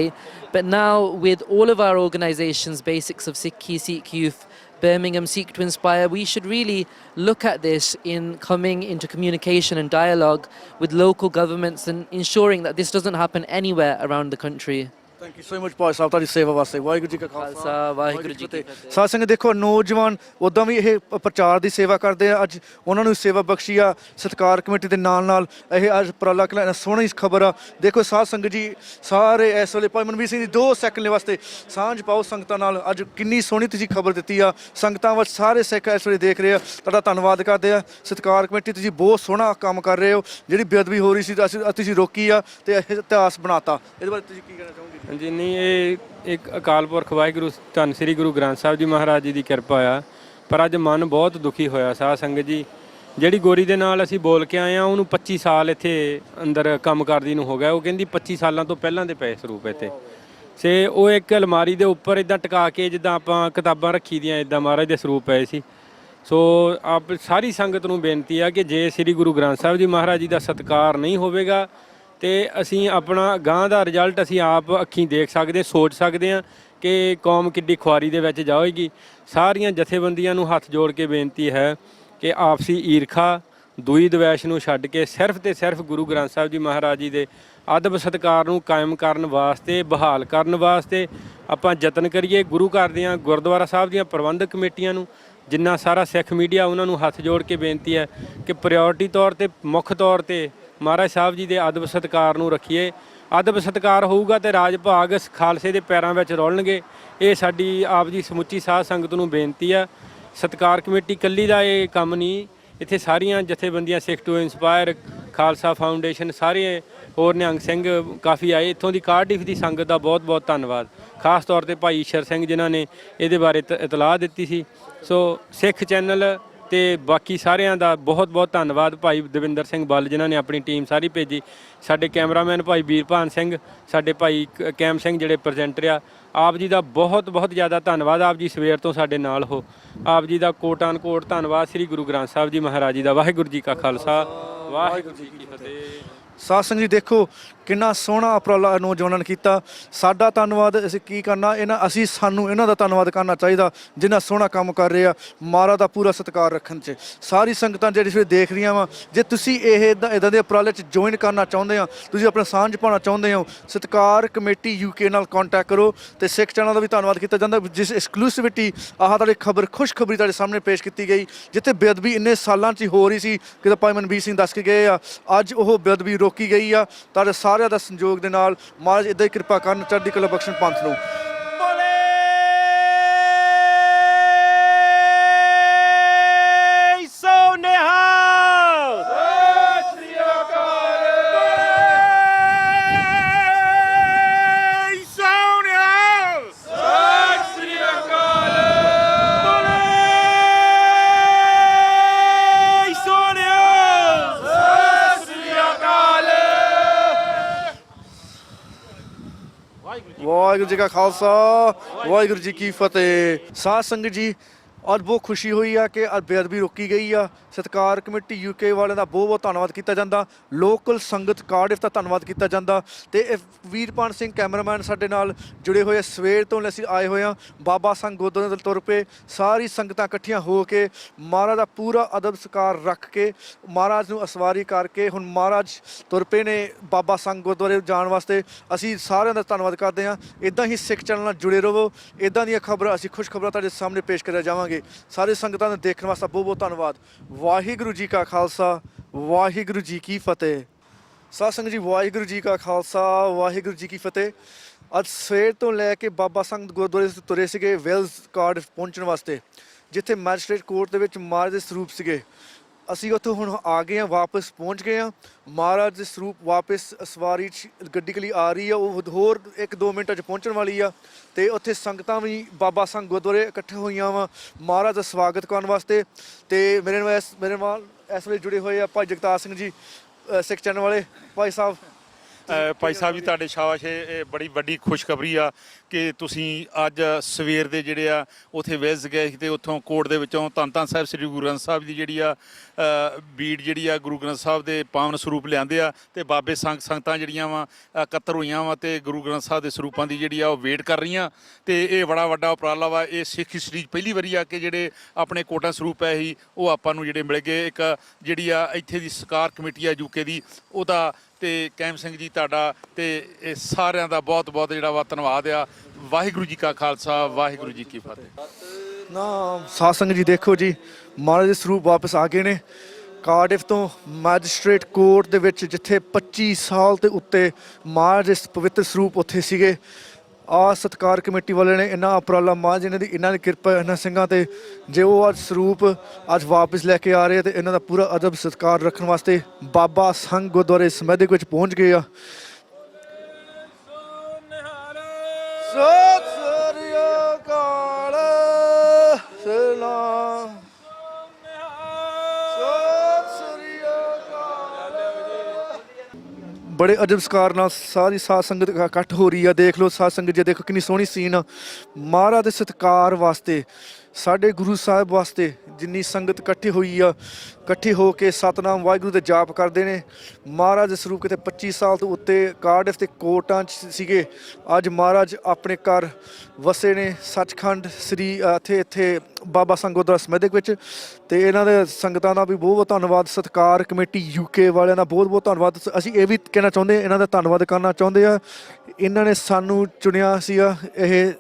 But now with all of our organizations, Basics of Sikhi, Sikh Youth, Birmingham, Seek to Inspire, we should really look at this in coming into communication and dialogue with local governments and ensuring that this doesn't happen anywhere around the country. Thank you so much Bhai Sahib ਤੁਹਾਡੀ ਸੇਵਾ ਵਾਸਤੇ। ਵਾਹਿਗੁਰੂ ਜੀ ਕਾ ਖਾਲਸਾ ਵਾਹਿਗੁਰੂ ਜੀ ਕੀ ਫਤਿਹ। ਸਾਧ ਸੰਗਤ ਦੇਖੋ ਨੌਜਵਾਨ ਉੱਦਾਂ ਵੀ ਇਹ ਪ੍ਰਚਾਰ ਦੀ ਸੇਵਾ ਕਰਦੇ ਆ ਅੱਜ ਉਹਨਾਂ ਨੂੰ ਸੇਵਾ ਬਖਸ਼ੀ ਆ ਸਤਿਕਾਰ ਕਮੇਟੀ ਦੇ ਨਾਲ ਨਾਲ ਇਹ ਅੱਜ ਉਪਰਾਲਾ ਕਲਾ ਸੋਹਣੀ ਖਬਰ ਆ। ਦੇਖੋ ਸਾਧ ਸੰਗਤ ਜੀ ਸਾਰੇ ਇਸ ਵੇਲੇ ਭਾਈ ਮਨਵੀਰ ਸਿੰਘ ਜੀ 2 ਸੈਕਿੰਡ ਵਾਸਤੇ ਸਾਂਝ ਪਾਓ ਸੰਗਤਾਂ ਨਾਲ। ਅੱਜ ਕਿੰਨੀ ਸੋਹਣੀ ਤੁਸੀਂ ਖਬਰ ਦਿੱਤੀ ਆ ਸੰਗਤਾਂ ਵਿੱਚ ਸਾਰੇ ਸਿੱਖ ਇਸ ਵੇਲੇ ਦੇਖ ਰਹੇ ਆ ਤੁਹਾਡਾ ਧੰਨਵਾਦ ਕਰਦੇ ਆ। ਸਤਿਕਾਰ ਕਮੇਟੀ ਤੁਸੀਂ ਬਹੁਤ ਸੋਹਣਾ ਕੰਮ ਕਰ ਰਹੇ ਹੋ। ਜਿਹੜੀ ਬੇਅਦਬੀ ਹੋ ਰਹੀ ਸੀ ਤੁਸੀਂ ਰੋਕੀ ਆ ਤੇ ਇਹ ਇਤਿਹਾਸ ਬਣਾਤਾ। ਇਹਦੇ ਬਾਰੇ ਤੁਸੀਂ ਕੀ ਕਹਿਣਾ ਚਾਹੋਗੇ? ਜੀ ਨਹੀਂ, ਇਹ ਇੱਕ ਅਕਾਲ ਪੁਰਖ ਵਾਹਿਗੁਰੂ ਧੰਨ ਸ੍ਰੀ ਗੁਰੂ ਗ੍ਰੰਥ ਸਾਹਿਬ ਜੀ ਮਹਾਰਾਜ ਜੀ ਦੀ ਕਿਰਪਾ ਆ। ਪਰ ਅੱਜ ਮਨ ਬਹੁਤ ਦੁਖੀ ਹੋਇਆ ਸਾਧ ਸੰਗਤ ਜੀ। ਜਿਹੜੀ ਗੋਰੀ ਦੇ ਨਾਲ ਅਸੀਂ ਬੋਲ ਕੇ ਆਏ ਆ ਉਹਨੂੰ 25 ਸਾਲ ਇੱਥੇ ਅੰਦਰ ਕੰਮ ਕਰਦੀ ਨੂੰ ਹੋ ਗਿਆ। ਉਹ ਕਹਿੰਦੀ 25 ਸਾਲਾਂ ਤੋਂ ਪਹਿਲਾਂ ਦੇ ਪਏ ਸਰੂਪ ਇੱਥੇ ਸੇ ਉਹ ਇੱਕ ਅਲਮਾਰੀ ਦੇ ਉੱਪਰ ਇਦਾਂ ਟਿਕਾ ਕੇ ਜਿੱਦਾਂ ਆਪਾਂ ਕਿਤਾਬਾਂ ਰੱਖੀ ਦੀਆਂ ਇਦਾਂ ਮਹਾਰਾਜ ਦੇ ਸਰੂਪ ਪਏ ਸੀ। ਸੋ ਆਪ ਸਾਰੀ ਸੰਗਤ ਨੂੰ ਬੇਨਤੀ ਆ ਕਿ ਜੇ ਸ੍ਰੀ ਗੁਰੂ ਗ੍ਰੰਥ ਸਾਹਿਬ ਜੀ ਮਹਾਰਾਜ ਜੀ ਦਾ ਸਤਿਕਾਰ ਨਹੀਂ ਹੋਵੇਗਾ ਤੇ ਅਸੀਂ ਆਪਣਾ ਗਾਂ ਦਾ ਰਿਜ਼ਲਟ ਅਸੀਂ ਆਪ ਅੱਖੀਂ ਦੇਖ ਸਕਦੇ, ਸੋਚ ਸਕਦੇ ਹਾਂ ਕਿ ਕੌਮ ਕਿੱਡੀ ਖੁਆਰੀ ਦੇ ਵਿੱਚ ਜਾਵੇਗੀ। ਸਾਰੀਆਂ ਜਥੇਬੰਦੀਆਂ ਨੂੰ ਹੱਥ ਜੋੜ ਕੇ ਬੇਨਤੀ ਹੈ ਕਿ ਆਪਸੀ ਈਰਖਾ ਦੂਈ ਦਵੈਸ਼ ਨੂੰ ਛੱਡ ਕੇ ਸਿਰਫ ਤੇ ਸਿਰਫ ਗੁਰੂ ਗ੍ਰੰਥ ਸਾਹਿਬ ਜੀ ਮਹਾਰਾਜ ਜੀ ਦੇ ਅਦਬ ਸਤਿਕਾਰ ਨੂੰ ਕਾਇਮ ਕਰਨ ਵਾਸਤੇ, ਬਹਾਲ ਕਰਨ ਵਾਸਤੇ ਆਪਾਂ ਯਤਨ ਕਰੀਏ। ਗੁਰੂ ਘਰ ਦੀਆਂ ਗੁਰਦੁਆਰਾ ਸਾਹਿਬ ਦੀਆਂ ਪ੍ਰਬੰਧਕ ਕਮੇਟੀਆਂ ਨੂੰ, ਜਿੰਨਾ ਸਾਰਾ ਸਿੱਖ ਮੀਡੀਆ, ਉਹਨਾਂ ਨੂੰ ਹੱਥ ਜੋੜ ਕੇ ਬੇਨਤੀ ਹੈ ਕਿ ਪ੍ਰਾਇਓਰਟੀ ਤੌਰ ਤੇ ਮੁੱਖ ਤੌਰ ਤੇ ਮਹਾਰਾਜ ਸਾਹਿਬ ਜੀ ਦੇ ਅਦਬ ਸਤਿਕਾਰ ਨੂੰ ਰੱਖੀਏ। ਅਦਬ ਸਤਿਕਾਰ ਹੋਊਗਾ ਤੇ ਰਾਜ ਭਾਗ ਖਾਲਸੇ ਦੇ ਪੈਰਾਂ ਵਿੱਚ ਰੋਲਣਗੇ। ਇਹ ਸਾਡੀ ਆਪ ਜੀ ਸਮੁੱਚੀ ਸਾਧ ਸੰਗਤ ਨੂੰ ਬੇਨਤੀ ਆ। ਸਤਿਕਾਰ ਕਮੇਟੀ ਇਕੱਲੀ ਦਾ ਇਹ ਕੰਮ ਨਹੀਂ, ਇੱਥੇ ਸਾਰੀਆਂ ਜਥੇਬੰਦੀਆਂ ਸਿੱਖ ਟੂ ਇੰਸਪਾਇਰ, ਖਾਲਸਾ ਫਾਊਂਡੇਸ਼ਨ, ਸਾਰੇ ਹੋਰ ਨਿਹੰਗ ਸਿੰਘ ਕਾਫੀ ਆਏ। ਇੱਥੋਂ ਦੀ ਕਾਰਡਿਫ ਦੀ ਸੰਗਤ ਦਾ ਬਹੁਤ ਬਹੁਤ ਧੰਨਵਾਦ, ਖਾਸ ਤੌਰ ਤੇ ਭਾਈ ਈਸ਼ਰ ਸਿੰਘ ਜਿਨ੍ਹਾਂ ਨੇ ਇਹਦੇ ਬਾਰੇ ਇਤਲਾਹ ਦਿੱਤੀ ਸੀ। ਸੋ ਸਿੱਖ ਚੈਨਲ ਤੇ ਬਾਕੀ ਸਾਰਿਆਂ ਦਾ ਬਹੁਤ ਬਹੁਤ ਧੰਨਵਾਦ। ਭਾਈ ਦਵਿੰਦਰ ਸਿੰਘ ਬੱਲ ਜਿਨ੍ਹਾਂ ਨੇ ਆਪਣੀ ਟੀਮ ਸਾਰੀ ਭੇਜੀ, ਸਾਡੇ ਕੈਮਰਾਮੈਨ ਭਾਈ ਵੀਰਭਾਨ ਸਿੰਘ, ਸਾਡੇ ਭਾਈ ਕੈਮ ਸਿੰਘ ਜਿਹੜੇ ਪ੍ਰੈਜ਼ੈਂਟਰ ਆ, ਆਪ ਜੀ ਦਾ ਬਹੁਤ ਬਹੁਤ ਜ਼ਿਆਦਾ ਧੰਨਵਾਦ। ਆਪ ਜੀ ਸਵੇਰ ਤੋਂ ਸਾਡੇ ਨਾਲ ਹੋ, ਆਪ ਜੀ ਦਾ ਕੋਟਾਨ ਕੋਟ ਧੰਨਵਾਦ। ਸ੍ਰੀ ਗੁਰੂ ਗ੍ਰੰਥ ਸਾਹਿਬ ਜੀ ਮਹਾਰਾਜ ਜੀ ਦਾ। ਵਾਹਿਗੁਰੂ ਜੀ ਕਾ ਖਾਲਸਾ, ਵਾਹਿਗੁਰੂ ਜੀ ਕੀ ਫਤਿਹ। ਸਾਧ ਸੰਗਤ ਜੀ ਦੇਖੋ ਕਿੰਨਾ ਸੋਹਣਾ ਉਪਰਾਲਾ ਨੌਜਵਾਨਾਂ ਨੇ ਕੀਤਾ। ਸਾਡਾ ਧੰਨਵਾਦ ਅਸੀਂ ਕੀ ਕਰਨਾ, ਸਾਨੂੰ ਇਹਨਾਂ ਦਾ ਧੰਨਵਾਦ ਕਰਨਾ ਚਾਹੀਦਾ ਜਿੰਨਾ ਸੋਹਣਾ ਕੰਮ ਕਰ ਰਹੇ ਆ, ਮਹਾਰਾਜ ਦਾ ਪੂਰਾ ਸਤਿਕਾਰ ਰੱਖਣ 'ਚ। ਸਾਰੀ ਸੰਗਤਾਂ ਜਿਹੜੀ ਫਿਰ ਦੇਖ ਰਹੀਆਂ ਵਾ, ਜੇ ਤੁਸੀਂ ਇਹ ਇੱਦਾਂ ਦੇ ਉਪਰਾਲੇ 'ਚ ਜੁਆਇਨ ਕਰਨਾ ਚਾਹੁੰਦੇ ਆ, ਤੁਸੀਂ ਆਪਣਾ ਸਾਂਝ ਪਾਉਣਾ ਚਾਹੁੰਦੇ ਹੋ, ਸਤਿਕਾਰ ਕਮੇਟੀ UK ਨਾਲ ਕੰਟੈਕਟ ਕਰੋ। ਤੇ ਸਿੱਖ ਚੈਨਲ ਦਾ ਵੀ ਧੰਨਵਾਦ ਕੀਤਾ ਜਾਂਦਾ ਜਿਸ ਐਕਸਕਲੂਸਿਵਿਟੀ ਤੁਹਾਡੇ ਖੁਸ਼ਖਬਰੀ ਤੁਹਾਡੇ ਸਾਹਮਣੇ ਪੇਸ਼ ਕੀਤੀ ਗਈ। ਜਿੱਥੇ ਬੇਅਦਬੀ ਇੰਨੇ ਸਾਲਾਂ 'ਚ ਹੀ ਹੋ ਰਹੀ ਸੀ ਕਿ ਭਾਈ ਮਨਬੀਰ ਸਿੰਘ ਦੱਸ ਕੇ ਗਏ ਆ, ਅੱਜ ਉਹ ਬੇਅਦਬੀ ਰੋਕੀ ਗਈ ਆ ਤੁਹਾਡੇ ਸਾਰਿਆਂ ਦਾ ਸੰਯੋਗ ਦੇ ਨਾਲ। ਮਹਾਰਾਜ ਇੱਦਾਂ ਹੀ ਕਿਰਪਾ ਕਰਨ, ਚੜ੍ਹਦੀ ਕਲਾ ਬਖਸ਼ਣ ਪੰਥ ਨੂੰ। ਵਾਹਿਗੁਰੂ ਜੀ ਕਾ ਖਾਲਸਾ, ਵਾਹਿਗੁਰੂ ਜੀ ਕੀ ਫਤਿਹ। ਸਾਧ ਸੰਗਤ ਜੀ ਅੱਜ ਬਹੁਤ ਖੁਸ਼ੀ ਹੋਈ ਆ ਕਿ ਅੱਜ ਬੇਅਦਬੀ ਰੋਕੀ ਗਈ ਆ। ਸਤਿਕਾਰ ਕਮੇਟੀ UK ਵਾਲਿਆਂ ਦਾ ਬਹੁਤ ਬਹੁਤ ਧੰਨਵਾਦ ਕੀਤਾ ਜਾਂਦਾ, ਲੋਕਲ ਸੰਗਤ ਕਾਰਡਿਫ ਦਾ ਧੰਨਵਾਦ ਕੀਤਾ ਜਾਂਦਾ। ਤੇ ਇਹ ਵੀਰਪਾਨ ਸਿੰਘ ਕੈਮਰਾਮੈਨ ਸਾਡੇ ਨਾਲ ਜੁੜੇ ਹੋਏ, ਸਵੇਰ ਤੋਂ ਅਸੀਂ ਆਏ ਹੋਏ ਹਾਂ। ਬਾਬਾ ਸੰਘ ਗੁਰਦੁਆਰੇ ਦੇ ਤੁਰ ਪਏ, ਸਾਰੀ ਸੰਗਤਾਂ ਇਕੱਠੀਆਂ ਹੋ ਕੇ ਮਹਾਰਾਜ ਦਾ ਪੂਰਾ ਅਦਬ ਸਤਿਕਾਰ ਰੱਖ ਕੇ, ਮਹਾਰਾਜ ਨੂੰ ਅਸਵਾਰੀ ਕਰਕੇ ਹੁਣ ਮਹਾਰਾਜ ਤੁਰ ਪਏ ਨੇ ਬਾਬਾ ਸੰਘ ਗੁਰਦੁਆਰੇ ਜਾਣ ਵਾਸਤੇ। ਅਸੀਂ ਸਾਰਿਆਂ ਦਾ ਧੰਨਵਾਦ ਕਰਦੇ ਹਾਂ। ਇੱਦਾਂ ਹੀ ਸਿੱਖ ਚੈਨਲ ਨਾਲ ਜੁੜੇ ਰਹੋ, ਇੱਦਾਂ ਦੀਆਂ ਖਬਰਾਂ, ਅਸੀਂ ਖੁਸ਼ ਖਬਰਾਂ ਤੁਹਾਡੇ ਸਾਹਮਣੇ ਪੇਸ਼ ਕਰਿਆ ਜਾਵਾਂਗੇ। ਸਾਰੇ ਸੰਗਤਾਂ ਨੂੰ ਦੇਖਣ ਵਾਸਤੇ ਬਹੁਤ ਬਹੁਤ ਧੰਨਵਾਦ। ਵਾਹਿਗੁਰੂ ਜੀ ਕਾ ਖਾਲਸਾ, ਵਾਹਿਗੁਰੂ ਜੀ ਕੀ ਫਤਿਹ। ਸਾਧ ਸੰਗਤ ਜੀ ਵਾਹਿਗੁਰੂ ਜੀ ਕਾ ਖਾਲਸਾ, ਵਾਹਿਗੁਰੂ ਜੀ ਕੀ ਫਤਿਹ। ਅੱਜ ਸਵੇਰ ਤੋਂ ਲੈ ਕੇ ਬਾਬਾ ਸੰਘ ਗੁਰਦੁਆਰੇ ਤੋਂ ਤੁਰੇ ਸੀਗੇ ਵੈਲਜ਼ ਕਾਰਡਿਫ ਪਹੁੰਚਣ ਵਾਸਤੇ, ਜਿੱਥੇ ਮੈਜਿਸਟ੍ਰੇਟ ਕੋਰਟ ਦੇ ਵਿੱਚ ਮਹਾਰਾਜ ਦੇ ਸਰੂਪ ਸੀਗੇ। ਅਸੀਂ ਉੱਥੋਂ ਹੁਣ ਆ ਗਏ ਹਾਂ, ਵਾਪਸ ਪਹੁੰਚ ਗਏ ਹਾਂ। ਮਹਾਰਾਜ ਦੇ ਸਰੂਪ ਵਾਪਸ ਸਵਾਰੀ 'ਚ ਗੱਡੀ ਕਲੀ ਆ ਰਹੀ ਆ, ਉਹ ਹੋਰ 1-2 ਮਿੰਟਾਂ 'ਚ ਪਹੁੰਚਣ ਵਾਲੀ ਆ। ਤੇ ਉੱਥੇ ਸੰਗਤਾਂ ਵੀ ਬਾਬਾ ਸੰਘ ਗੁਰਦੁਆਰੇ ਇਕੱਠੇ ਹੋਈਆਂ ਵਾ ਮਹਾਰਾਜ ਦਾ ਸਵਾਗਤ ਕਰਨ ਵਾਸਤੇ। ਤੇ ਮੇਰੇ ਨਾਲ ਇਸ ਵੇਲੇ ਜੁੜੇ ਹੋਏ ਆ ਭਾਈ ਜਗਤਾਰ ਸਿੰਘ ਜੀ, ਸਿੱਖ ਚੈਨਲ ਵਾਲੇ। ਭਾਈ ਸਾਹਿਬ ਜੀ ਤੁਹਾਡੇ ਸ਼ਾਬਾਸ਼, ਇਹ ਬੜੀ ਵੱਡੀ ਖੁਸ਼ਖਬਰੀ ਆ ਕਿ ਤੁਸੀਂ ਅੱਜ ਸਵੇਰ ਦੇ ਜਿਹੜੇ ਆ ਉੱਥੇ ਵਿਜ਼ ਗਏ ਤੇ ਉੱਥੋਂ ਕੋਰਟ ਦੇ ਵਿੱਚੋਂ ਧੰਨ ਧੰਨ ਸਾਹਿਬ ਸ੍ਰੀ ਗੁਰੂ ਗ੍ਰੰਥ ਸਾਹਿਬ ਦੀ ਜਿਹੜੀ ਆ ਬੀੜ ਜਿਹੜੀ ਆ ਗੁਰੂ ਗ੍ਰੰਥ ਸਾਹਿਬ ਦੇ ਪਾਵਨ ਸਰੂਪ ਲਿਆਂਦੇ ਆ। ਤੇ ਬਾਬੇ ਸੰਗਤਾਂ ਜਿਹੜੀਆਂ ਵਾ ਇਕੱਤਰ ਹੋਈਆਂ ਵਾ ਤੇ ਗੁਰੂ ਗ੍ਰੰਥ ਸਾਹਿਬ ਦੇ ਸਰੂਪਾਂ ਦੀ ਜਿਹੜੀ ਆ ਉਹ ਵੇਟ ਕਰ ਰਹੀਆਂ। ਤੇ ਇਹ ਬੜਾ ਵੱਡਾ ਉਪਰਾਲਾ ਵਾ। ਇਹ ਸਿੱਖ ਹਿਸਟਰੀ 'ਚ ਪਹਿਲੀ ਵਾਰੀ ਆ ਕਿ ਜਿਹੜੇ ਆਪਣੇ ਕੋਟਾਂ ਸਰੂਪ ਹੈ ਹੀ ਉਹ ਆਪਾਂ ਨੂੰ ਜਿਹੜੇ ਮਿਲ ਗਏ। ਇੱਕ ਜਿਹੜੀ ਆ ਇੱਥੇ ਦੀ ਸਤਿਕਾਰ ਕਮੇਟੀ ਆ UK ਦੀ, ਉਹਦਾ ਤੇ ਕੈਮ ਸਿੰਘ ਜੀ ਤੁਹਾਡਾ ਤੇ ਇਹ ਸਾਰਿਆਂ ਦਾ ਬਹੁਤ ਬਹੁਤ ਜਿਹੜਾ ਵਾ ਧੰਨਵਾਦ ਆ। ਵਾਹਿਗੁਰੂ ਜੀ ਕਾ ਖਾਲਸਾ, ਵਾਹਿਗੁਰੂ ਜੀ ਕੀ ਫਤਿਹ। ਨਾ ਸਾਧ ਸੰਗਤ ਜੀ ਦੇਖੋ ਜੀ, ਮਹਾਰਾਜ ਦੇ ਸਰੂਪ ਵਾਪਸ ਆ ਗਏ ਨੇ ਕਾਰਡਿਫ ਤੋਂ ਮੈਜਿਸਟ੍ਰੇਟ ਕੋਰਟ ਦੇ ਵਿੱਚ, ਜਿੱਥੇ 25 ਸਾਲ ਤੇ ਉੱਤੇ ਮਹਾਰਾਜ ਦੇ ਪਵਿੱਤਰ ਸਰੂਪ ਉੱਥੇ ਸੀਗੇ। ਸਤਿਕਾਰ ਕਮੇਟੀ ਵਾਲੇ ਨੇ ਇੰਨਾ ਉਪਰਾਲਾ, ਮਹਾਰਾਜ ਇਹਨਾਂ ਦੀ ਕਿਰਪਾ ਇਹਨਾਂ ਸਿੰਘਾਂ ਤੇ, ਜੇ ਉਹ ਅੱਜ ਸਰੂਪ ਅੱਜ ਵਾਪਸ ਲੈ ਕੇ ਆ ਰਹੇ ਤੇ ਇਹਨਾਂ ਦਾ ਪੂਰਾ ਅਦਬ ਸਤਿਕਾਰ ਰੱਖਣ ਵਾਸਤੇ ਬਾਬਾ ਸੰਘ ਗੁਰਦੁਆਰੇ ਸਮੇਧਕ ਵਿੱਚ ਪਹੁੰਚ ਗਏ ਆ। ਸਤਿ ਸ੍ਰੀ ਅਕਾਲ, ਸਲਾਮ, ਸਤਿ ਸ੍ਰੀ ਅਕਾਲ। ਬੜੇ ਅਦਬ ਸਤਿਕਾਰ ਨਾਲ ਸਾਰੀ ਸਾਧ ਸੰਗਤ ਇਕੱਠ ਹੋ ਰਹੀ ਆ। ਦੇਖ ਲਓ ਸਾਧ ਸੰਗਤ ਜੀ, ਦੇਖੋ ਕਿੰਨੀ ਸੋਹਣੀ ਸੀਨ ਆ। ਮਹਾਰਾਜ ਦੇ ਸਤਿਕਾਰ ਵਾਸਤੇ, ਸਾਡੇ ਗੁਰੂ ਸਾਹਿਬ ਵਾਸਤੇ ਜਿੰਨੀ ਸੰਗਤ ਇਕੱਠੀ ਹੋਈ ਆ, ਇਕੱਠੇ ਹੋ ਕੇ ਸਤਨਾਮ ਵਾਹਿਗੁਰੂ ਦੇ ਜਾਪ ਕਰਦੇ ਨੇ। ਮਹਾਰਾਜ ਦੇ ਸਰੂਪ ਕਿਤੇ 25 ਸਾਲ ਤੋਂ ਉੱਤੇ ਕਾਰਡਿਫ ਤੇ ਕੋਟਾਂ 'ਚ ਸੀਗੇ। ਅੱਜ ਮਹਾਰਾਜ ਆਪਣੇ ਘਰ ਵਸੇ ਨੇ ਸੱਚਖੰਡ ਸ੍ਰੀ ਇੱਥੇ ਬਾਬਾ ਸੰਘ ਗੁਰਦੁਆਰਾ ਸਮੇਧਕ ਵਿੱਚ। ਤੇ ਇਹਨਾਂ ਦੇ ਸੰਗਤਾਂ ਦਾ ਵੀ ਬਹੁਤ ਬਹੁਤ ਧੰਨਵਾਦ। ਸਤਿਕਾਰ ਕਮੇਟੀ UK ਵਾਲਿਆਂ ਦਾ ਬਹੁਤ ਬਹੁਤ ਧੰਨਵਾਦ। ਅਸੀਂ ਇਹ ਵੀ ਕਹਿਣਾ ਚਾਹੁੰਦੇ, ਇਹਨਾਂ ਦਾ ਧੰਨਵਾਦ ਕਰਨਾ ਚਾਹੁੰਦੇ ਆ। ਇਹਨਾਂ ਨੇ ਸਾਨੂੰ ਚੁਣਿਆ ਸੀਗਾ ਇਹ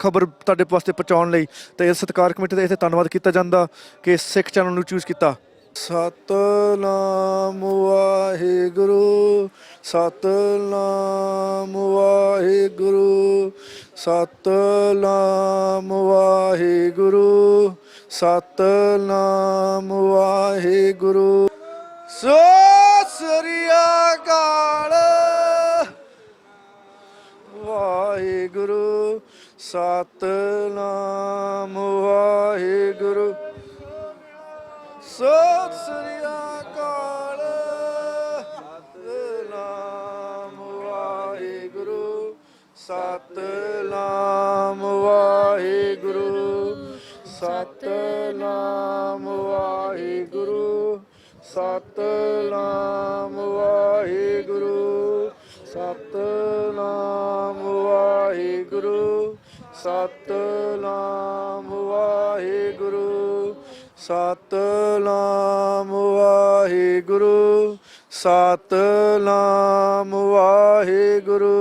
ਖਬਰ ਤੁਹਾਡੇ ਵਾਸਤੇ ਪਹੁੰਚਾਉਣ ਲਈ। ਤੇ ਸਤਿਕਾਰ ਕਮੇਟੀ ਦਾ ਇੱਥੇ ਧੰਨਵਾਦ ਕੀਤਾ ਜਾਂਦਾ ਕਿ ਸਿੱਖ ਚੈਨਲ ਨੂੰ ਚੂਜ਼ ਕੀਤਾ। ਸਤਨਾਮ ਵਾਹਿਗੁਰੂ, ਸਤਨਾਮ ਵਾਹਿਗੁਰੂ, ਸਤਨਾਮ ਵਾਹਿਗੁਰੂ, ਸਤਨਾਮ ਵਾਹਿਗੁਰੂ ਸੋ ਸ੍ਰੀ ਅਕਾਲ ਵਾਹਿਗੁਰੂ ਸਤਨਾਮ ਵਾਹਿਗੁਰੂ ਸਤਿ ਸ੍ਰੀ ਅਕਾਲ ਸਤਨਾਮ ਵਾਹਿਗੁਰੂ ਸਤਨਾਮ ਵਾਹਿਗੁਰੂ ਸਤਨਾਮ ਵਾਹਿਗੁਰੂ ਸਤਨਾਮ ਵਾਹਿਗੁਰੂ ਸਤਨਾਮ ਵਾਹਿਗੁਰੂ ਸਤਨਾਮ ਵਾਹਿਗੁਰੂ ਸਤਨਾਮ ਵਾਹਿਗੁਰੂ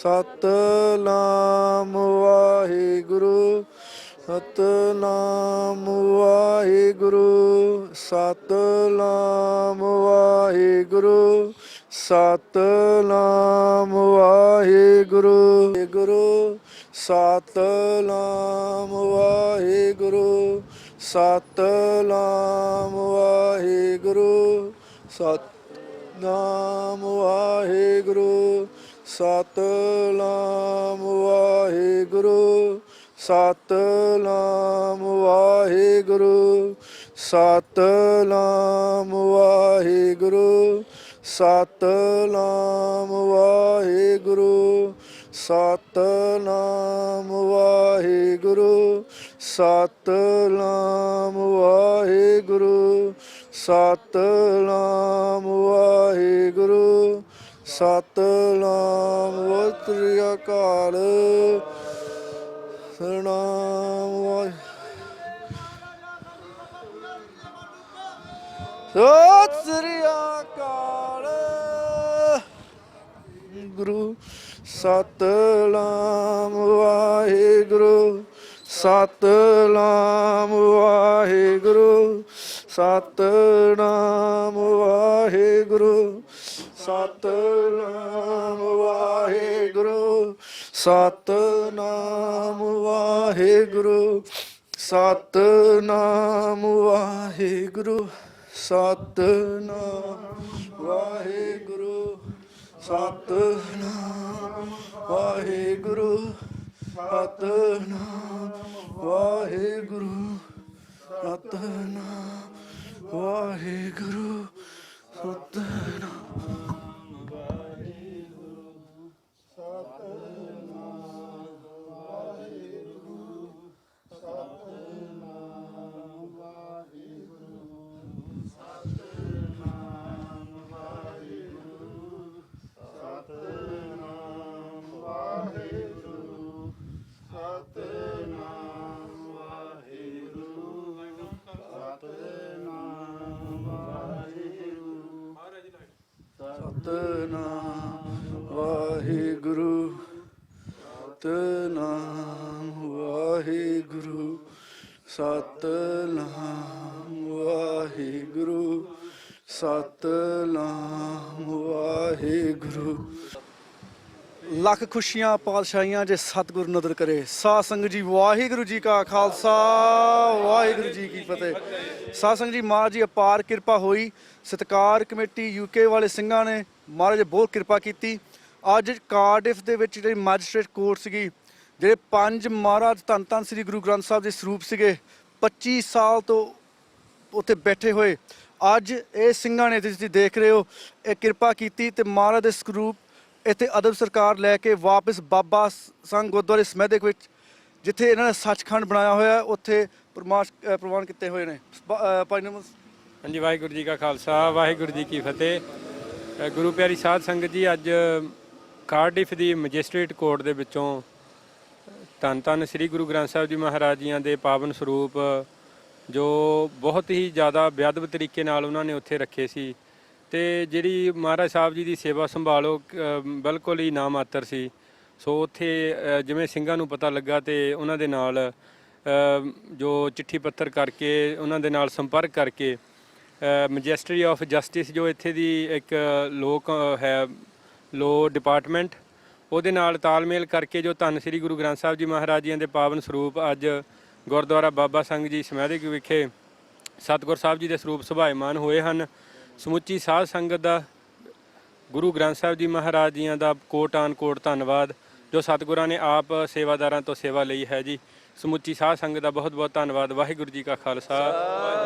ਸਤਨਾਮ ਵਾਹਿਗੁਰੂ ਸਤਨਾਮ ਵਾਹਿਗੁਰੂ ਸਤਨਾਮ ਵਾਹਿਗੁਰੂ ਸਤਨਾਮ ਵਾਹਿਗੁਰੂ ਸਤਨਾਮ ਵਾਹਿਗੁਰੂ ਗੁਰੂ ਸਤਨਾਮ ਵਾਹਿਗੁਰੂ ਸਤਨਾਮ ਵਾਹਿਗੁਰੂ ਸਤਨਾਮ ਵਾਹਿਗੁਰੂ ਸਤਨਾਮ ਵਾਹਿਗੁਰੂ ਸਤਨਾਮ ਵਾਹਿਗੁਰੂ ਸਤਨਾਮ ਵਾਹਿਗੁਰੂ ਸਤਨਾਮ ਵਾਹਿਗੁਰੂ ਸਤਨਾਮ ਵਾਹਿਗੁਰੂ ਸਤਨਾਮ ਵਾਹਿਗੁਰੂ ਸਤਨਾਮ ਵਾਹਿਗੁਰੂ ਸਤਨਾਮ ਸ੍ਰੀ ਅਕਾਲ ਸਤਨਾਮ ਸਤਿ ਸ੍ਰੀ ਅਕਾਲ ਗੁਰੂ ਸਤਨਾਮ ਵਾਹਿਗੁਰੂ ਸਤਨਾਮ ਵਾਹਿਗੁਰੂ ਸਤਨਾਮ ਵਾਹਿਗੁਰੂ ਸਤਨਾਮ ਵਾਹਿਗੁਰੂ ਸਤਨਾਮ ਵਾਹਿਗੁਰੂ ਸਤਨਾਮ ਵਾਹਿਗੁਰੂ ਸਤਨਾਮ ਵਾਹਿਗੁਰੂ ਸਤਨਾਮ ਵਾਹਿਗੁਰੂ ਸਤਨਾਮ ਵਾਹਿਗੁਰੂ ਸਤਨਾਮ ਵਾਹਿਗੁਰੂ ਸਤਨਾਮ ਸਤਨਾਮ ਵਾਹਿਗੁਰੂ ਸਤਨਾਮ ਵਾਹਿਗੁਰੂ ਸਤਨਾਮ ਵਾਹਿਗੁਰੂ ਸਤਨਾਮ ਵਾਹਿਗੁਰੂ ਲੱਖ ਖੁਸ਼ੀਆਂ ਪਾਤਸ਼ਾਹੀਆਂ ਜੇ ਸਤਿਗੁਰ ਨਦਰ ਕਰੇ। ਸਾਧ ਸੰਗਤ ਜੀ ਵਾਹਿਗੁਰੂ ਜੀ ਕਾ ਖਾਲਸਾ ਵਾਹਿਗੁਰੂ ਜੀ ਕੀ ਫਤਿਹ। ਸਾਧ ਸੰਗਤ ਜੀ ਮਹਾਰਾਜ ਜੀ ਅਪਾਰ ਕਿਰਪਾ ਹੋਈ। ਸਤਿਕਾਰ ਕਮੇਟੀ ਯੂਕੇ ਵਾਲੇ ਸਿੰਘਾਂ ਨੇ ਮਹਾਰਾਜ ਬਹੁਤ ਕਿਰਪਾ ਕੀਤੀ। ਅੱਜ ਕਾਰਡਿਫ ਦੇ ਵਿੱਚ ਜਿਹੜੀ ਮੈਜਿਸਟ੍ਰੇਟ ਕੋਰਟ ਸੀਗੀ, ਜਿਹੜੇ 5 ਮਹਾਰਾਜ ਧੰਨ ਧੰਨ ਸ੍ਰੀ ਗੁਰੂ ਗ੍ਰੰਥ ਸਾਹਿਬ ਦੇ ਸਰੂਪ ਸੀਗੇ 25 ਸਾਲ ਤੋਂ ਉੱਥੇ ਬੈਠੇ ਹੋਏ, ਅੱਜ ਇਹ ਸਿੰਘਾਂ ਨੇ ਤੁਸੀਂ ਦੇਖ ਰਹੇ ਹੋ ਇਹ ਕਿਰਪਾ ਕੀਤੀ ਤੇ ਮਹਾਰਾਜ ਦੇ ਸਰੂਪ ਇੱਥੇ ਅਦਬ ਸਰਕਾਰ ਲੈ ਕੇ ਵਾਪਸ ਬਾਬਾ ਸੰਘ ਗੁਰਦੁਆਰੇ ਸਮੈਦਕ ਵਿੱਚ ਜਿੱਥੇ ਇਹਨਾਂ ਨੇ ਸੱਚਖੰਡ ਬਣਾਇਆ ਹੋਇਆ ਉੱਥੇ ਪ੍ਰਵਾਨ ਕੀਤੇ ਹੋਏ ਨੇ। ਹਾਂਜੀ, ਵਾਹਿਗੁਰੂ ਜੀ ਕਾ ਖਾਲਸਾ ਵਾਹਿਗੁਰੂ ਜੀ ਕੀ ਫਤਿਹ। ਗੁਰੂ ਪਿਆਰੀ ਸਾਧ ਸੰਗਤ ਜੀ, ਅੱਜ ਕਾਰਡਿਫ ਦੀ ਮੈਜਿਸਟ੍ਰੇਟ ਕੋਰਟ ਦੇ ਵਿੱਚੋਂ ਧੰਨ ਧੰਨ ਸ੍ਰੀ ਗੁਰੂ ਗ੍ਰੰਥ ਸਾਹਿਬ ਜੀ ਮਹਾਰਾਜ ਜੀਆਂ ਦੇ ਪਾਵਨ ਸਰੂਪ ਜੋ ਬਹੁਤ ਹੀ ਜ਼ਿਆਦਾ ਬੇਅਦਬ ਤਰੀਕੇ ਨਾਲ ਉਹਨਾਂ ਨੇ ਉੱਥੇ ਰੱਖੇ ਸੀ ਤੇ ਜਿਹੜੀ ਮਹਾਰਾਜ ਸਾਹਿਬ ਜੀ ਦੀ ਸੇਵਾ ਸੰਭਾਲੋ ਬਿਲਕੁਲ ਹੀ ਨਾ ਮਾਤਰ ਸੀ। ਸੋ ਉੱਥੇ ਜਿਵੇਂ ਸਿੰਘਾਂ ਨੂੰ ਪਤਾ ਲੱਗਾ ਤੇ ਉਹਨਾਂ ਦੇ ਨਾਲ ਜੋ ਚਿੱਠੀ ਪੱਤਰ ਕਰਕੇ ਉਹਨਾਂ ਦੇ ਨਾਲ ਸੰਪਰਕ ਕਰਕੇ ਮੈਜਿਸਟਰੀ ਆਫ ਜਸਟਿਸ ਜੋ ਇੱਥੇ ਦੀ ਇੱਕ ਲੋਕ ਹੈ ਲੋ ਡਿਪਾਰਟਮੈਂਟ, ਉਹਦੇ ਨਾਲ ਤਾਲਮੇਲ ਕਰਕੇ ਜੋ ਧੰਨ ਸ੍ਰੀ ਗੁਰੂ ਗ੍ਰੰਥ ਸਾਹਿਬ ਜੀ ਮਹਾਰਾਜ ਜੀਆਂ ਦੇ ਪਾਵਨ ਸਰੂਪ ਅੱਜ ਗੁਰਦੁਆਰਾ ਬਾਬਾ ਸੰਗ ਜੀ ਸਮਾਧੀ ਵਿਖੇ ਸਤਿਗੁਰ ਸਾਹਿਬ ਜੀ ਦੇ ਸਰੂਪ ਸੁਭਾਇਮਾਨ ਹੋਏ ਹਨ। ਸਮੁੱਚੀ ਸਾਧ ਸੰਗਤ ਦਾ ਗੁਰੂ ਗ੍ਰੰਥ ਸਾਹਿਬ ਜੀ ਮਹਾਰਾਜ ਜੀਆਂ ਦਾ ਕੋਟਾਨ ਕੋਟ ਧੰਨਵਾਦ ਜੋ ਸਤਿਗੁਰਾਂ ਨੇ ਆਪ ਸੇਵਾਦਾਰਾਂ ਤੋਂ ਸੇਵਾ ਲਈ ਹੈ ਜੀ। ਸਮੁੱਚੀ ਸਾਧ ਸੰਗਤ ਦਾ ਬਹੁਤ ਬਹੁਤ ਧੰਨਵਾਦ। ਵਾਹਿਗੁਰੂ ਜੀ ਕਾ ਖਾਲਸਾ,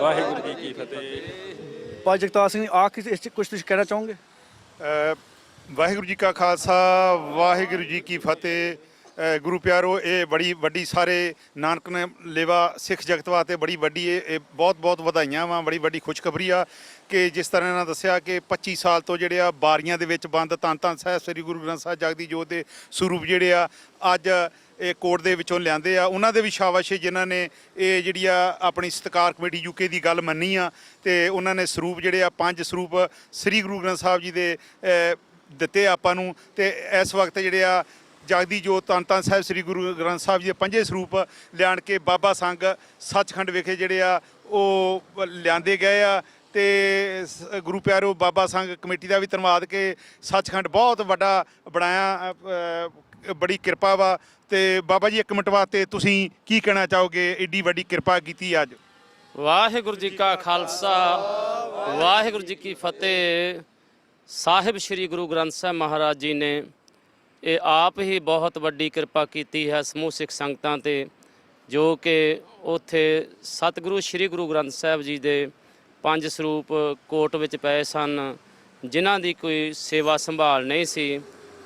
ਵਾਹਿਗੁਰੂ ਜੀ ਕੀ ਫਤਿਹ। ਭਾਈ ਜਗਤਾਰ ਸਿੰਘ ਆਖਿਰ ਇਸ 'ਚ ਕੁਝ ਤੁਸੀਂ ਕਹਿਣਾ ਚਾਹੋਗੇ? ਵਾਹਿਗੁਰੂ ਜੀ ਕਾ ਖਾਲਸਾ, ਵਾਹਿਗੁਰੂ ਜੀ ਕੀ ਫਤਿਹ। ਗੁਰੂ ਪਿਆਰੋ, ਇਹ ਬੜੀ ਵੱਡੀ ਸਾਰੇ ਨਾਨਕ ਨੇ ਲੇਵਾ ਸਿੱਖ ਜਗਤ ਵਾਸਤੇ ਬੜੀ ਵੱਡੀ ਇਹ ਬਹੁਤ ਬਹੁਤ ਵਧਾਈਆਂ ਵਾ। ਬੜੀ ਵੱਡੀ ਖੁਸ਼ਖਬਰੀ ਆ ਕਿ ਜਿਸ ਤਰ੍ਹਾਂ ਇਹਨਾਂ ਦੱਸਿਆ ਕਿ 25 ਸਾਲ ਤੋਂ ਜਿਹੜੇ ਆ ਬਾਰੀਆਂ ਦੇ ਵਿੱਚ ਬੰਦ ਧੰਨ ਧੰਨ ਸਾਹਿਬ ਸ੍ਰੀ ਗੁਰੂ ਗ੍ਰੰਥ ਸਾਹਿਬ ਜਗਦੀ ਜੋਤ ਦੇ ਸਰੂਪ ਜਿਹੜੇ ਆ ਅੱਜ ਇਹ ਕੋਰਟ ਦੇ ਵਿੱਚੋਂ ਲਿਆਂਦੇ ਆ। ਉਹਨਾਂ ਦੇ ਵੀ ਸ਼ਾਬਾਸ਼ ਜਿਨ੍ਹਾਂ ਨੇ ਇਹ ਜਿਹੜੀ ਆ ਆਪਣੀ ਸਤਿਕਾਰ ਕਮੇਟੀ ਯੂਕੇ ਦੀ ਗੱਲ ਮੰਨੀ ਆ ਤੇ ਉਹਨਾਂ ਨੇ ਸਰੂਪ ਜਿਹੜੇ ਆ 5 ਸਰੂਪ ਸ੍ਰੀ ਗੁਰੂ ਗ੍ਰੰਥ ਸਾਹਿਬ ਜੀ ਦੇ ਦਿੱਤੇ ਆਪਾਂ ਨੂੰ। ਤੇ ਇਸ ਵਕਤ ਜਿਹੜੇ ਆ ਜਗਦੀ ਜੋਤ ਧੰਨ ਧੰਨ ਸਾਹਿਬ ਸ੍ਰੀ ਗੁਰੂ ਗ੍ਰੰਥ ਸਾਹਿਬ ਜੀ ਦੇ 5 ਸਰੂਪ ਲਿਆਣ ਕੇ ਬਾਬਾ ਸੰਗ ਸੱਚਖੰਡ ਵਿਖੇ ਜਿਹੜੇ ਆ ਉਹ ਲਿਆਂਦੇ ਗਏ ਆ। ਤੇ ਗੁਰੂ ਪਿਆਰੋ, ਬਾਬਾ ਸੰਗ ਕਮੇਟੀ ਦਾ ਵੀ ਧੰਨਵਾਦ ਕਿ ਸੱਚਖੰਡ ਬਹੁਤ ਵੱਡਾ ਬਣਾਇਆ, ਬੜੀ ਕਿਰਪਾ ਵਾ। ਤੇ ਬਾਬਾ ਜੀ 1 ਮਿੰਟ ਵਾਸਤੇ ਤੁਸੀਂ ਕੀ ਕਹਿਣਾ ਚਾਹੋਗੇ? ਏਡੀ ਵੱਡੀ ਕਿਰਪਾ ਕੀਤੀ ਅੱਜ। ਵਾਹਿਗੁਰੂ ਜੀ ਕਾ ਖਾਲਸਾ, ਵਾਹਿਗੁਰੂ ਜੀ ਕੀ ਫਤਿਹ। ਸਾਹਿਬ ਸ੍ਰੀ ਗੁਰੂ ਗ੍ਰੰਥ ਸਾਹਿਬ ਮਹਾਰਾਜ ਜੀ ਨੇ ਇਹ ਆਪ ਹੀ ਬਹੁਤ ਵੱਡੀ ਕਿਰਪਾ ਕੀਤੀ ਹੈ ਸਮੂਹ ਸਿੱਖ ਸੰਗਤਾਂ ਤੇ, ਜੋ ਕਿ ਉੱਥੇ ਸਤਿਗੁਰੂ ਸ੍ਰੀ ਗੁਰੂ ਗ੍ਰੰਥ ਸਾਹਿਬ ਜੀ ਦੇ 5 ਸਰੂਪ ਕੋਟ ਵਿੱਚ ਪਏ ਸਨ, ਜਿਨ੍ਹਾਂ ਦੀ ਕੋਈ ਸੇਵਾ ਸੰਭਾਲ ਨਹੀਂ ਸੀ।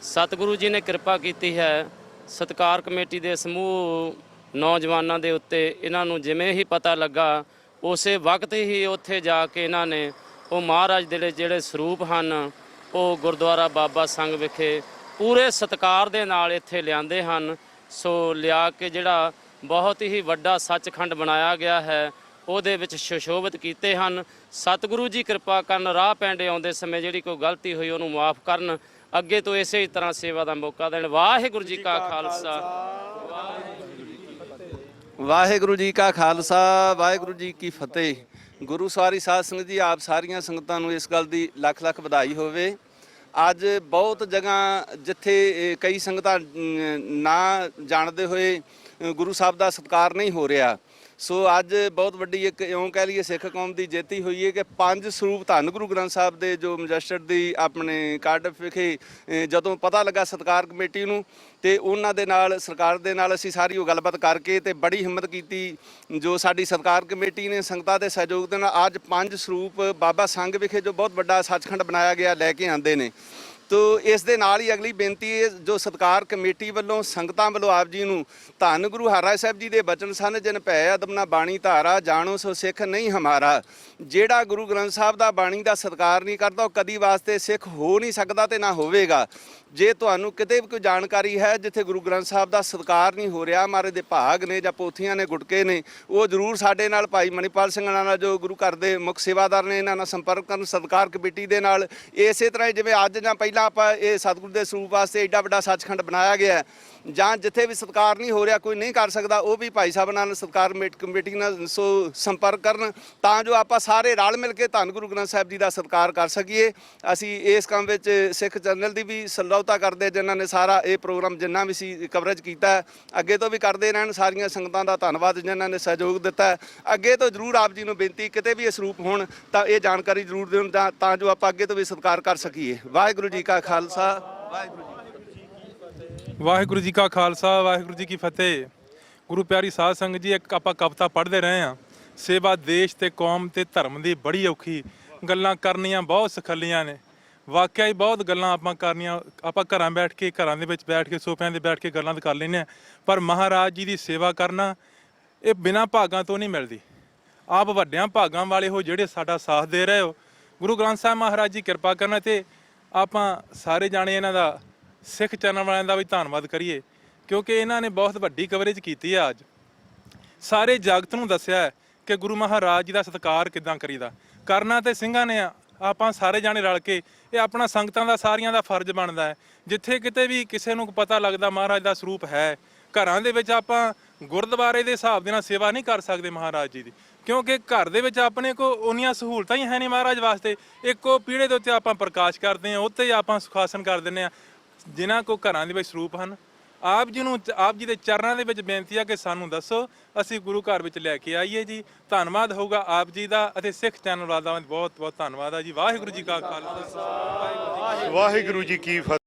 ਸਤਿਗੁਰੂ ਜੀ ਨੇ ਕਿਰਪਾ ਕੀਤੀ ਹੈ। ਸਤਿਕਾਰ ਕਮੇਟੀ ਦੇ ਸਮੂਹ ਨੌਜਵਾਨਾਂ ਦੇ ਉੱਤੇ ਇਹਨਾਂ ਨੂੰ ਜਿਵੇਂ ਹੀ ਪਤਾ ਲੱਗਾ ਉਸੇ ਵਕਤ ਹੀ ਉੱਥੇ ਜਾ ਕੇ ਇਹਨਾਂ ਨੇ ਉਹ ਮਹਾਰਾਜ ਦੇ ਜਿਹੜੇ ਸਰੂਪ ਹਨ ਉਹ ਗੁਰਦੁਆਰਾ ਬਾਬਾ ਸੰਗ ਵਿਖੇ ਪੂਰੇ ਸਤਿਕਾਰ ਦੇ ਨਾਲ ਇੱਥੇ ਲਿਆਂਦੇ ਹਨ। ਸੋ ਲਿਆ ਕੇ ਜਿਹੜਾ ਬਹੁਤ ਹੀ ਵੱਡਾ ਸੱਚਖੰਡ ਬਣਾਇਆ ਗਿਆ ਹੈ ਉਹਦੇ ਵਿੱਚ ਸੁਸ਼ੋਭਿਤ ਕੀਤੇ ਹਨ। ਸਤਿਗੁਰੂ ਜੀ ਕਿਰਪਾ ਕਰਨ, ਰਾਹ ਪੈਂਡੇ ਆਉਂਦੇ ਸਮੇਂ ਜਿਹੜੀ ਕੋਈ ਗਲਤੀ ਹੋਈ ਉਹਨੂੰ ਮਾਫ ਕਰਨ, ਅੱਗੇ ਤੋਂ ਇਸੇ ਹੀ ਤਰ੍ਹਾਂ ਸੇਵਾ ਦਾ ਮੌਕਾ ਦੇਣ। ਵਾਹਿਗੁਰੂ ਜੀ ਕਾ ਖਾਲਸਾ, ਵਾਹਿਗੁਰੂ ਜੀ ਕਾ ਖਾਲਸਾ, ਵਾਹਿਗੁਰੂ ਜੀ ਕੀ ਫਤਿਹ। ਗੁਰੂ ਸਾਰੀ ਸਾਧ ਸੰਗਤ ਜੀ, ਆਪ ਸਾਰੀਆਂ ਸੰਗਤਾਂ ਨੂੰ ਇਸ ਗੱਲ ਦੀ ਲੱਖ ਲੱਖ ਵਧਾਈ ਹੋਵੇ। ਅੱਜ ਬਹੁਤ ਜਗ੍ਹਾ ਜਿੱਥੇ ਕਈ ਸੰਗਤਾਂ ਨਾ ਜਾਣਦੇ ਹੋਏ ਗੁਰੂ ਸਾਹਿਬ ਦਾ ਸਤਿਕਾਰ ਨਹੀਂ ਹੋ ਰਿਹਾ, ਸੋ ਅੱਜ ਬਹੁਤ ਵੱਡੀ ਇੱਕ ਇਉਂ ਕਹਿ ਲਈਏ ਸਿੱਖ ਕੌਮ ਦੀ ਜੇਤੀ ਹੋਈ ਹੈ ਕਿ 5 ਸਰੂਪ ਧੰਨ ਗੁਰੂ ਗ੍ਰੰਥ ਸਾਹਿਬ ਦੇ ਜੋ ਮੈਜਿਸਟਰੇਟ ਦੀ ਆਪਣੇ ਕਾਰਡਿਫ ਵਿਖੇ ਜਦੋਂ ਪਤਾ ਲੱਗਾ ਸਤਿਕਾਰ ਕਮੇਟੀ ਨੂੰ, ਤੇ ਉਹਨਾਂ ਦੇ ਨਾਲ ਸਰਕਾਰ ਦੇ ਨਾਲ ਅਸੀਂ ਸਾਰੀ ਉਹ ਗੱਲਬਾਤ ਕਰਕੇ ਤੇ ਬੜੀ ਹਿੰਮਤ ਕੀਤੀ ਜੋ ਸਾਡੀ ਸਤਿਕਾਰ ਕਮੇਟੀ ਨੇ ਸੰਗਤਾਂ ਦੇ ਸਹਿਯੋਗ ਦੇ ਨਾਲ ਅੱਜ 5 ਸਰੂਪ ਬਾਬਾ ਸੰਗ ਵਿਖੇ ਜੋ ਬਹੁਤ ਵੱਡਾ ਸੱਚਖੰਡ ਬਣਾਇਆ ਗਿਆ ਲੈ ਕੇ ਆਂਦੇ ਨੇ। ਤੋ ਇਸ ਦੇ ਨਾਲ ਹੀ ਅਗਲੀ ਬੇਨਤੀ ਹੈ ਜੋ ਸਤਿਕਾਰ ਕਮੇਟੀ ਵੱਲੋਂ ਸੰਗਤਾਂ ਵੱਲੋਂ ਆਪ ਜੀ ਨੂੰ ਧੰਨ ਗੁਰੂ ਹਰਿਰਾਏ ਸਾਹਿਬ ਜੀ ਦੇ ਬਚਨ ਸਨ, ਜਿਨ ਭੈ ਅਦਬ ਨਾ ਬਾਣੀ ਧਾਰਾ, ਜਾਣੋ ਸੋ ਸਿੱਖ ਨਹੀਂ ਹਮਾਰਾ। ਜਿਹੜਾ ਗੁਰੂ ਗ੍ਰੰਥ ਸਾਹਿਬ ਦਾ ਬਾਣੀ ਦਾ ਸਤਿਕਾਰ ਨਹੀਂ ਕਰਦਾ ਉਹ ਕਦੀ ਵਾਸਤੇ ਸਿੱਖ ਹੋ ਨਹੀਂ ਸਕਦਾ ਤੇ ਨਾ ਹੋਵੇਗਾ। ਜੇ ਤੁਹਾਨੂੰ ਕਿਤੇ ਵੀ ਕੋਈ ਜਾਣਕਾਰੀ ਹੈ ਜਿੱਥੇ ਗੁਰੂ ਗ੍ਰੰਥ ਸਾਹਿਬ ਦਾ ਸਤਿਕਾਰ ਨਹੀਂ ਹੋ ਰਿਹਾ, ਮਾਰੇ ਦੇ ਭਾਗ ਨੇ ਜਾਂ ਪੋਥੀਆਂ ਨੇ ਗੁਟਕੇ ਨੇ, ਉਹ ਜ਼ਰੂਰ ਸਾਡੇ ਨਾਲ ਭਾਈ ਮਣੀਪਾਲ ਸਿੰਘ ਨਾਲ ਜੋ ਗੁਰੂ ਘਰ ਦੇ ਮੁੱਖ ਸੇਵਾਦਾਰ ਨੇ ਇਹਨਾਂ ਨਾਲ ਸੰਪਰਕ ਕਰਨ, ਸਤਿਕਾਰ ਕਮੇਟੀ ਦੇ ਨਾਲ। ਇਸੇ ਤਰ੍ਹਾਂ ਜਿਵੇਂ ਅੱਜ ਜਾਂ ਪਹਿਲਾਂ ਆਪਾਂ ਇਹ ਸਤਿਗੁਰੂ ਦੇ ਸਰੂਪ ਵਾਸਤੇ ਏਡਾ ਵੱਡਾ ਸੱਚਖੰਡ ਬਣਾਇਆ ਗਿਆ, ਜਾਂ ਜਿੱਥੇ ਵੀ ਸਤਿਕਾਰ ਨਹੀਂ ਹੋ ਰਿਹਾ, ਕੋਈ ਨਹੀਂ ਕਰ ਸਕਦਾ, ਉਹ ਵੀ ਭਾਈ ਸਾਹਿਬ ਨਾਲ ਸਤਿਕਾਰ ਕਮੇਟੀ ਨਾਲ ਸੋ ਸੰਪਰਕ ਕਰਨ ਤਾਂ ਜੋ ਆਪਾਂ ਸਾਰੇ ਰਲ ਮਿਲ ਕੇ ਧੰਨ ਗੁਰੂ ਗ੍ਰੰਥ ਸਾਹਿਬ ਜੀ ਦਾ ਸਤਿਕਾਰ ਕਰ ਸਕੀਏ। ਅਸੀਂ ਇਸ ਕੰਮ ਵਿੱਚ ਸਿੱਖ ਚੈਨਲ ਦੀ ਵੀ ਸਲਾਹੁਤਾ ਕਰਦੇ ਜਿਨ੍ਹਾਂ ਨੇ ਸਾਰਾ ਇਹ ਪ੍ਰੋਗਰਾਮ ਜਿੰਨਾ ਵੀ ਸੀ ਕਵਰੇਜ ਕੀਤਾ, ਅੱਗੇ ਤੋਂ ਵੀ ਕਰਦੇ ਰਹਿਣ। ਸਾਰੀਆਂ ਸੰਗਤਾਂ ਦਾ ਧੰਨਵਾਦ ਜਿਨ੍ਹਾਂ ਨੇ ਸਹਿਯੋਗ ਦਿੱਤਾ। ਅੱਗੇ ਤੋਂ ਜ਼ਰੂਰ ਆਪ ਜੀ ਨੂੰ ਬੇਨਤੀ ਕਿਤੇ ਵੀ ਇਹ ਸਰੂਪ ਹੋਣ ਤਾਂ ਇਹ ਜਾਣਕਾਰੀ ਜ਼ਰੂਰ ਦੇਣ ਤਾਂ ਜੋ ਆਪਾਂ ਅੱਗੇ ਤੋਂ ਵੀ ਸਤਿਕਾਰ ਕਰ ਸਕੀਏ। ਵਾਹਿਗੁਰੂ ਜੀ ਕਾ ਖਾਲਸਾ, ਵਾਹਿਗੁਰੂ ਵਾਹਿਗੁਰੂ ਜੀ ਕਾ ਖਾਲਸਾ, ਵਾਹਿਗੁਰੂ ਜੀ ਕੀ ਫਤਿਹ। ਗੁਰੂ ਪਿਆਰੀ ਸਾਧ ਸੰਗਤ ਜੀ, ਇੱਕ ਆਪਾਂ ਕਵਿਤਾ ਪੜ੍ਹਦੇ ਰਹੇ ਹਾਂ, ਸੇਵਾ ਦੇਸ਼ ਤੇ ਕੌਮ ਤੇ ਧਰਮ ਦੀ ਬੜੀ ਔਖੀ, ਗੱਲਾਂ ਕਰਨੀਆਂ ਬਹੁਤ ਸਖੱਲੀਆਂ ਨੇ। ਵਾਕਿਆ ਹੀ ਬਹੁਤ ਗੱਲਾਂ ਆਪਾਂ ਕਰਨੀਆਂ, ਆਪਾਂ ਘਰਾਂ ਬੈਠ ਕੇ, ਘਰਾਂ ਦੇ ਵਿੱਚ ਬੈਠ ਕੇ, ਸੋਫਿਆਂ 'ਤੇ ਬੈਠ ਕੇ ਗੱਲਾਂ ਤਾਂ ਕਰ ਲੈਂਦੇ ਹਾਂ, ਪਰ ਮਹਾਰਾਜ ਜੀ ਦੀ ਸੇਵਾ ਕਰਨਾ ਇਹ ਬਿਨਾਂ ਭਾਗਾਂ ਤੋਂ ਨਹੀਂ ਮਿਲਦੀ। ਆਪ ਵੱਡਿਆਂ ਭਾਗਾਂ ਵਾਲੇ ਹੋ ਜਿਹੜੇ ਸਾਡਾ ਸਾਥ ਦੇ ਰਹੇ ਹੋ। ਗੁਰੂ ਗ੍ਰੰਥ ਸਾਹਿਬ ਮਹਾਰਾਜ ਜੀ ਕਿਰਪਾ ਕਰਨਾ, ਤੇ ਆਪਾਂ ਸਾਰੇ ਜਾਣੇ ਇਹਨਾਂ ਦਾ ਸਿੱਖ ਚੈਨਲ ਵਾਲਿਆਂ ਦਾ ਵੀ ਧੰਨਵਾਦ ਕਰੀਏ, ਕਿਉਂਕਿ ਇਹਨਾਂ ਨੇ ਬਹੁਤ ਵੱਡੀ ਕਵਰੇਜ ਕੀਤੀ ਹੈ। ਅੱਜ ਸਾਰੇ ਜਗਤ ਨੂੰ ਦੱਸਿਆ ਹੈ ਕਿ ਗੁਰੂ ਮਹਾਰਾਜ ਜੀ ਦਾ ਸਤਿਕਾਰ ਕਿੱਦਾਂ ਕਰੀਦਾ। ਕਰਨਾ ਤੇ ਸਿੰਘਾਂ ਨੇ, ਆਪਾਂ ਸਾਰੇ ਜਾਣੇ ਰਲ ਕੇ, ਇਹ ਆਪਣਾ ਸੰਗਤਾਂ ਦਾ ਸਾਰੀਆਂ ਦਾ ਫਰਜ਼ ਬਣਦਾ ਹੈ। ਜਿੱਥੇ ਕਿਤੇ ਵੀ ਕਿਸੇ ਨੂੰ ਪਤਾ ਲੱਗਦਾ ਮਹਾਰਾਜ ਦਾ ਸਰੂਪ ਹੈ, ਘਰਾਂ ਦੇ ਵਿੱਚ ਆਪਾਂ ਗੁਰਦੁਆਰੇ ਦੇ ਹਿਸਾਬ ਦੇ ਨਾਲ ਸੇਵਾ ਨਹੀਂ ਕਰ ਸਕਦੇ ਮਹਾਰਾਜ ਜੀ ਦੀ, ਕਿਉਂਕਿ ਘਰ ਦੇ ਵਿੱਚ ਆਪਣੇ ਕੋਲ ਉਨੀਆਂ ਸਹੂਲਤਾਂ ਹੀ ਹੈ ਨਹੀਂ ਮਹਾਰਾਜ ਵਾਸਤੇ। ਇੱਕੋ ਪੀੜੇ ਦੇ ਉੱਤੇ ਆਪਾਂ ਪ੍ਰਕਾਸ਼ ਕਰਦੇ ਹਾਂ, ਉੱਤੇ ਆਪਾਂ ਸੁਖਾਸਨ ਕਰ ਦਿੰਦੇ ਹਾਂ। ਜਿਨ੍ਹਾਂ ਕੋ ਘਰਾਂ ਦੇ ਵਿੱਚ ਸਰੂਪ ਹਨ, ਆਪ ਜੀ ਦੇ ਚਰਨਾਂ ਦੇ ਵਿੱਚ ਬੇਨਤੀ ਆ ਕਿ ਸਾਨੂੰ ਦੱਸੋ, ਅਸੀਂ ਗੁਰੂ ਘਰ ਵਿੱਚ ਲੈ ਕੇ ਆਈਏ ਜੀ। ਧੰਨਵਾਦ ਹੋਊਗਾ ਆਪ ਜੀ ਦਾ ਅਤੇ ਸਿੱਖ ਚੈਨਲ ਵਾਲਾ ਦਾ ਬਹੁਤ ਬਹੁਤ ਧੰਨਵਾਦ ਆ ਜੀ। ਵਾਹਿਗੁਰੂ ਜੀ ਕਾ ਖਾਲਸਾ, ਵਾਹਿਗੁਰੂ ਜੀ ਕੀ ਫਤਿਹ।